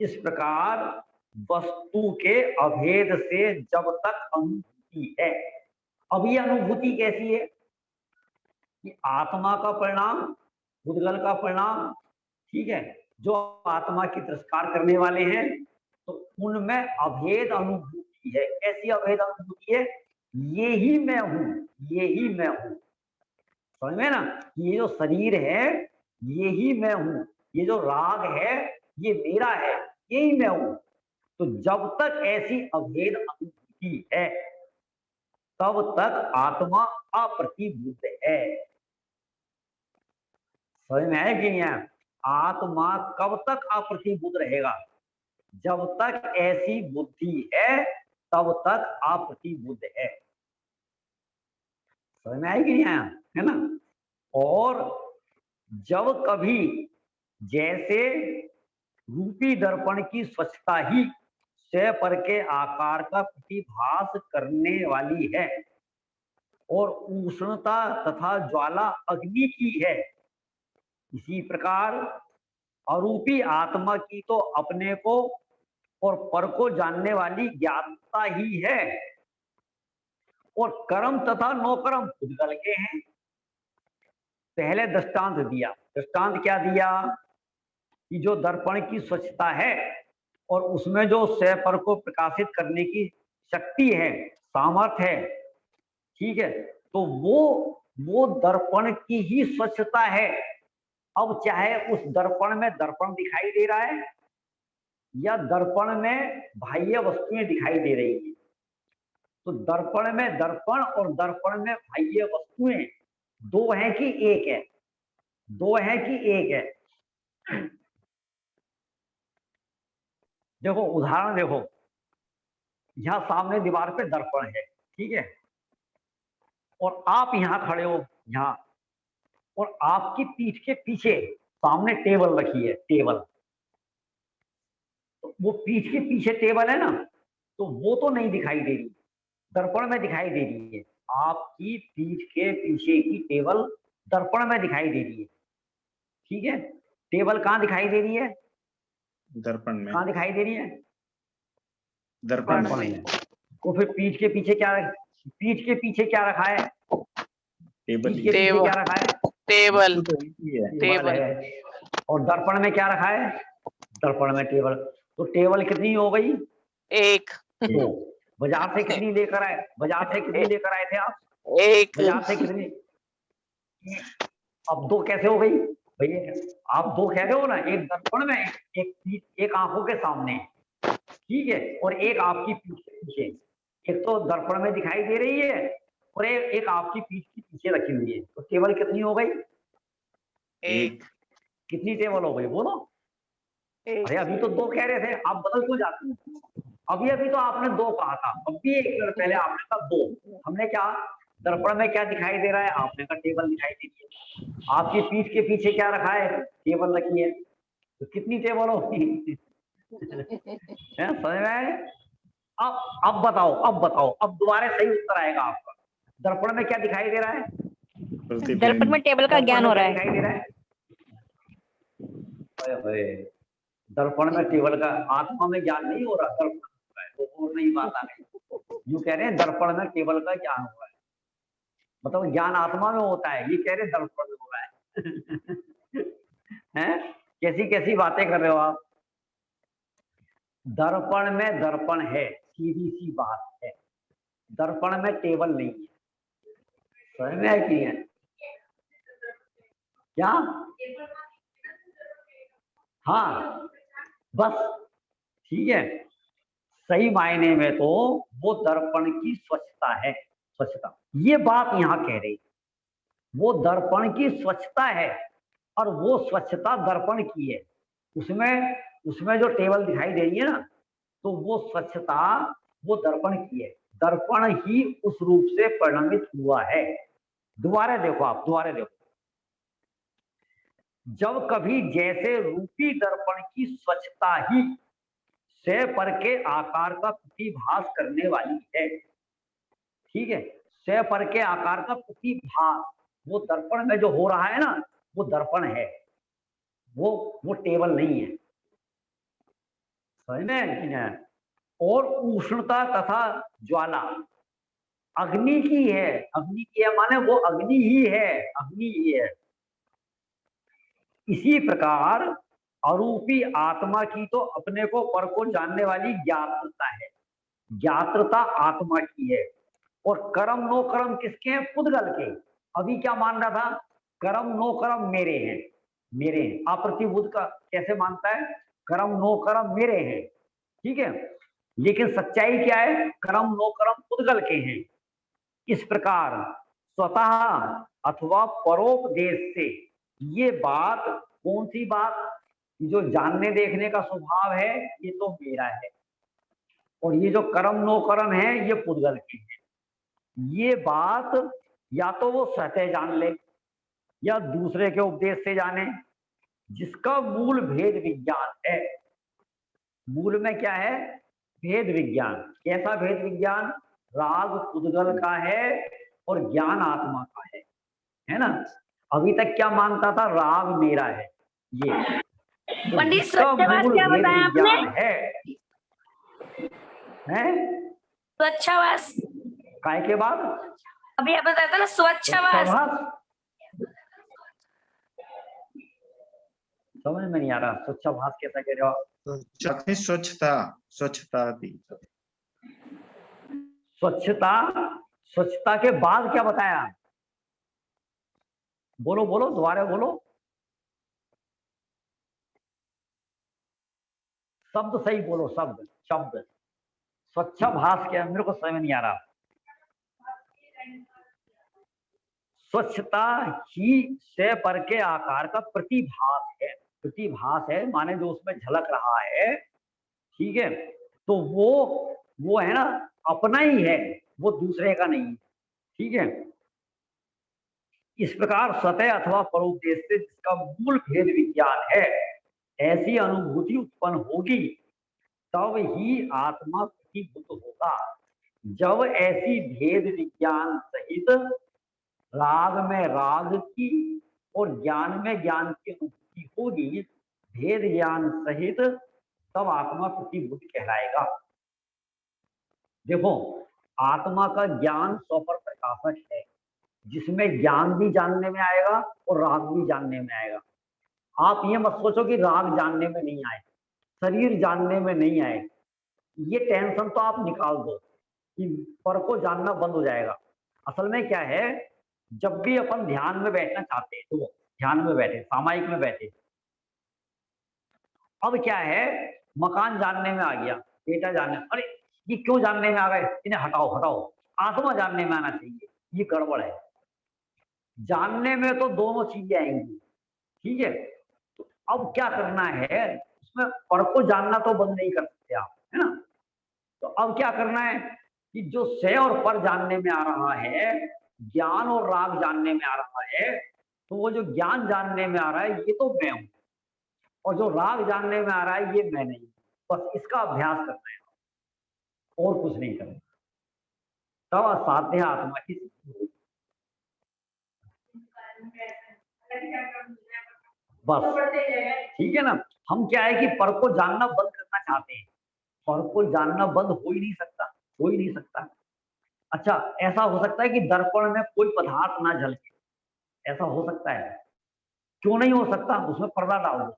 इस प्रकार वस्तु के अभेद से जब तक अनुभूति है, अब ये अनुभूति कैसी है कि आत्मा का परिणाम, पुद्गल का परिणाम, ठीक है? जो आत्मा की तिरस्कार करने वाले हैं, तो उनमें अभेद अनुभूति है। कैसी अभेद अनुभूति है? ये ही मैं हूं, ये ही मैं हूं। समझ में ना? ये जो शरीर है ये ही मैं हूं, ये जो राग है ये मेरा है, यही मैं हूं। तो जब तक ऐसी अभेद अनुभूति है तब तक आत्मा अप्रतिबुद्ध है। समझ में आया कि नहीं आया? आत्मा कब तक अप्रतिबुद्ध रहेगा? जब तक ऐसी बुद्धि है तब तक अप्रतिबुद्ध है। समझ में आया कि नहीं आया? है ना? और जब कभी जैसे रूपी दर्पण की स्वच्छता ही स्वयं पर के आकार का प्रतिभास करने वाली है और उष्णता तथा ज्वाला अग्नि की है, इसी प्रकार अरूपी आत्मा की तो अपने को और पर को जानने वाली ज्ञाता ही है और कर्म तथा नौकर्म खुद के हैं। पहले दृष्टांत दिया। दृष्टांत क्या दिया? कि जो दर्पण की स्वच्छता है और उसमें जो स्वयं पर को प्रकाशित करने की शक्ति है, सामर्थ्य है, ठीक है, तो वो दर्पण की ही स्वच्छता है। अब चाहे उस दर्पण में दर्पण दिखाई दे रहा है या दर्पण में बाह्य वस्तुएं दिखाई दे रही है, तो दर्पण में दर्पण और दर्पण में बाह्य वस्तुएं दो हैं कि एक है? दो है कि एक है? देखो उदाहरण देखो, यहां सामने दीवार पे दर्पण है, ठीक है, और आप यहां खड़े हो यहां, और आपकी पीठ के पीछे सामने टेबल रखी है, टेबल। तो वो पीठ के पीछे टेबल है ना, तो वो तो नहीं दिखाई दे रही, दर्पण में दिखाई दे रही है। आपकी पीठ के पीछे की टेबल दर्पण में दिखाई दे रही है, ठीक है। टेबल कहाँ दिखाई दे रही है? दर्पण में। कहाँ दिखाई दे रही है? दर्पण दर्पण में। तो फिर पीठ के पीछे क्या, पीठ के पीछे क्या रखा है? टेबल पीठ के पीछे क्या रखा है? टेबल। टेबल है। और दर्पण में क्या रखा है? दर्पण में टेबल। तो टेबल कितनी हो गई? एक। दो। बाजार से कितनी लेकर आए? बाजार से कितनी लेकर आए थे आप? एक। बाजार से कितनी? अब दो कैसे हो गई भैया? आप दो कह रहे हो ना, एक दर्पण में, एक आंखों के सामने, ठीक है, और एक आपकी पीठ के पीछे। एक तो दर्पण में दिखाई दे रही है और एक आपकी पीठ के पीछे रखी हुई है। तो टेबल कितनी हो गई? एक। कितनी टेबल हो गई बोलो? अरे अभी तो दो कह रहे थे, आप बदल क्यों जाते हो? अभी तो आपने दो कहा था, अब भी एक मिनट पहले आपने कहा दो। हमने क्या, दर्पण में क्या दिखाई दे रहा है? आपने कहा टेबल दिखाई दे रही है। आपकी पीठ के पीछे क्या रखा है? टेबल रखी है। तो कितनी टेबल होगी? समझ में आए? अब बताओ, अब दोबारा सही उत्तर आएगा आपका। दर्पण में क्या दिखाई दे रहा है? दर्पण में टेबल का ज्ञान हो रहा है। दिखाई दे रहा है? दर्पण में टेबल का, आत्मा में ज्ञान नहीं हो रहा, दर्पण हो रहा है। तो और नहीं बात आ गई। यूं कह रहे हैं दर्पण में टेबल का ज्ञान हो रहा है, मतलब ज्ञान आत्मा में होता है, ये कह रहे दर्पण में हो रहा है। हैं? कैसी कैसी बातें कर रहे हो आप? दर्पण में दर्पण है, सीधी सी बात है। दर्पण में टेबल नहीं है। समझ में है कि है? क्या? हाँ बस, ठीक है। सही मायने में तो वो दर्पण की स्वच्छता है, स्वच्छता, ये बात यहां कह रही। वो दर्पण की स्वच्छता है और वो स्वच्छता दर्पण की है। उसमें जो टेबल दिखाई दे रही है ना, तो वो स्वच्छता वो दर्पण की है। दर्पण ही उस रूप से परिणमित हुआ है। दोबारा देखो आप, दोबारा देखो। जब कभी जैसे रूपी दर्पण की स्वच्छता ही स्वयं पर के आकार का प्रतिभास करने वाली है, ठीक है, स्वयं पर के आकार का प्रतिभास, वो दर्पण में जो हो रहा है ना, वो दर्पण है, वो टेबल नहीं है। समझ में? और उष्णता तथा ज्वाला अग्नि की है। अग्नि की है माने वो अग्नि ही है, अग्नि ही है। इसी प्रकार अरूपी आत्मा की तो अपने को पर को जानने वाली ज्ञात्रता है, ज्ञात्रता आत्मा की है। और कर्म नो कर्म किसके हैं? पुद्गल के। अभी क्या मान रहा था? कर्म नो कर्म मेरे हैं, मेरे हैं। अप्रतिभूत का कैसे मानता है? कर्म नो कर्म मेरे हैं, ठीक है। लेकिन सच्चाई क्या है? कर्म नो कर्म पुद्गल के हैं। इस प्रकार स्वतः अथवा परोपदेश से ये बात, कौन सी बात? जो जानने देखने का स्वभाव है ये तो मेरा है, और ये जो कर्म नो कर्म है ये पुद्गल के हैं। ये बात या तो वो स्वतः जान ले या दूसरे के उपदेश से जाने, जिसका मूल भेद विज्ञान है। मूल में क्या है? भेद विज्ञान। कैसा भेद विज्ञान? राग पुद्गल का है और ज्ञान आत्मा का है ना। अभी तक क्या मानता था? राग मेरा है। ये तो पंडित जिसका स्वच्छावास मूल क्या भेद बताया आपने? विज्ञान है स्वच्छावास काय के बाद अभी आप बताया था ना, स्वच्छावास। स्वच्छाभास। समझ में नहीं आ रहा, स्वच्छाभास कैसा कह रहे हो आप? स्वच्छता, स्वच्छता थी। स्वच्छता, स्वच्छता के बाद क्या बताया? बोलो बोलो, दोबारा बोलो। शब्द सही बोलो, शब्द शब्द। स्वच्छाभास क्या? मेरे को समझ में नहीं आ रहा। स्वच्छता ही से पर के आकार का प्रतिभास है। प्रतिभास है माने जो उसमें झलक रहा है, ठीक है। तो वो है ना, अपना ही है, वो दूसरे का नहीं, ठीक है। इस प्रकार स्वतः अथवा परोपदेश से जिसका मूल भेद विज्ञान है, ऐसी अनुभूति उत्पन्न होगी तब ही आत्मा प्रतिभूत होगा। जब ऐसी भेद विज्ञान सहित राग में राग की और ज्ञान में ज्ञान की अनुभूति होगी, भेद ज्ञान सहित, तब आत्मा प्रतिभूत कहलाएगा। देखो, आत्मा का ज्ञान स्वपर प्रकाशक है, जिसमें ज्ञान भी जानने में आएगा और राग भी जानने में आएगा। आप ये मत सोचो कि राग जानने में नहीं आए, शरीर जानने में नहीं आए, ये टेंशन तो आप निकाल दो कि पर को जानना बंद हो जाएगा। असल में क्या है, जब भी अपन ध्यान में बैठना चाहते हैं तो ध्यान में बैठे, सामायिक में बैठे, अब क्या है, मकान जानने में आ गया, बेटा जानने, अरे ये क्यों जानने में आ गए, इन्हें हटाओ हटाओ, आत्मा जानने में आना चाहिए, ये गड़बड़ है। जानने में तो दोनों चीजें आएंगी, ठीक है। तो अब क्या करना है, उसमें पर को जानना तो बंद नहीं कर सकते आप, है ना। तो अब क्या करना है कि जो से और पर जानने में आ रहा है, ज्ञान और राग जानने में आ रहा है, तो वो जो ज्ञान जानने में आ रहा है ये तो मैं हूं, और जो राग जानने में आ रहा है ये मैं नहीं। बस इसका अभ्यास करना है और कुछ नहीं करना, तब असाध्य आत्मा की सिद्धि होगी। बस ठीक है ना। हम क्या है कि पर को जानना बंद करना चाहते हैं, पर को जानना बंद हो ही नहीं सकता, हो ही नहीं सकता। अच्छा, ऐसा हो सकता है कि दर्पण में कोई पदार्थ ना झलके, ऐसा हो सकता है? क्यों नहीं हो सकता? उसमें पर्दा डाल दो,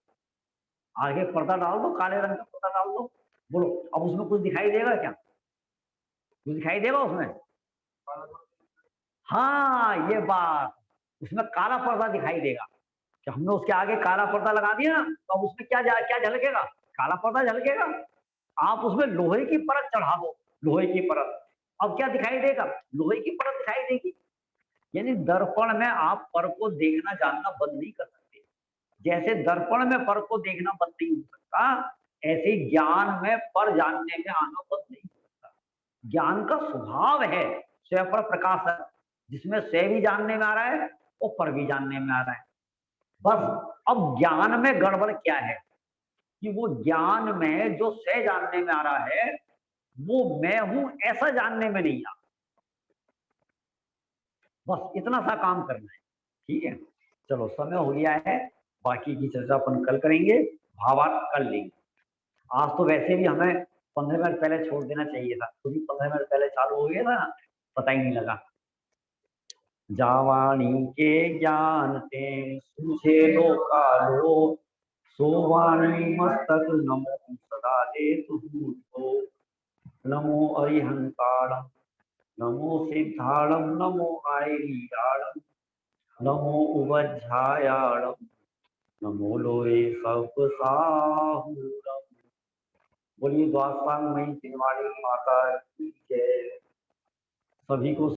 आगे पर्दा डाल दो, काले रंग का पर्दा डाल दो, बोलो अब उसमें कुछ दिखाई देगा क्या? कुछ दिखाई देगा उसमें? हाँ, ये बात, उसमें काला पर्दा दिखाई देगा। कि हमने उसके आगे काला पर्दा लगा दिया तो अब उसमें क्या झलकेगा? काला पर्दा झलकेगा। आप उसमें लोहे की परत चढ़ा दो, लोहे की परत, अब क्या दिखाई देगा? लोहे की परत दिखाई देगी। यानी दर्पण में आप पर को देखना जानना बंद नहीं कर सकते। जैसे दर्पण में पर को देखना बंद नहीं हो सकता, ऐसे ज्ञान में पर जानने में आना बंद नहीं हो सकता। ज्ञान का स्वभाव है स्वयं पर प्रकाश है, जिसमें से भी जानने में आ रहा है और पर भी जानने में आ रहा है। बस अब ज्ञान में गड़बड़ क्या है कि वो ज्ञान में जो से जानने में आ रहा है वो मैं हूं ऐसा जानने में नहीं आ, बस इतना सा काम करना है, ठीक है। चलो समय हो गया है, बाकी की चर्चा अपन कल करेंगे, भावार्थ कर लेंगे। आज तो वैसे भी हमें 15 मिनट पहले छोड़ देना चाहिए था, क्योंकि 15 मिनट पहले चालू हो गया था, पता ही नहीं लगा। जावाणी के ज्ञान ते सूझे लोकालो, सोवाणी मस्तक नमो सदा देतु तो नमो अरिहंताणम नमो सिद्धाणम नमो आयरीडाणम नमो उवज्झायाणम नमो लोए सब साहूरम। बोलिए द्वासांग में तिनवाणी माता की जय। सभी को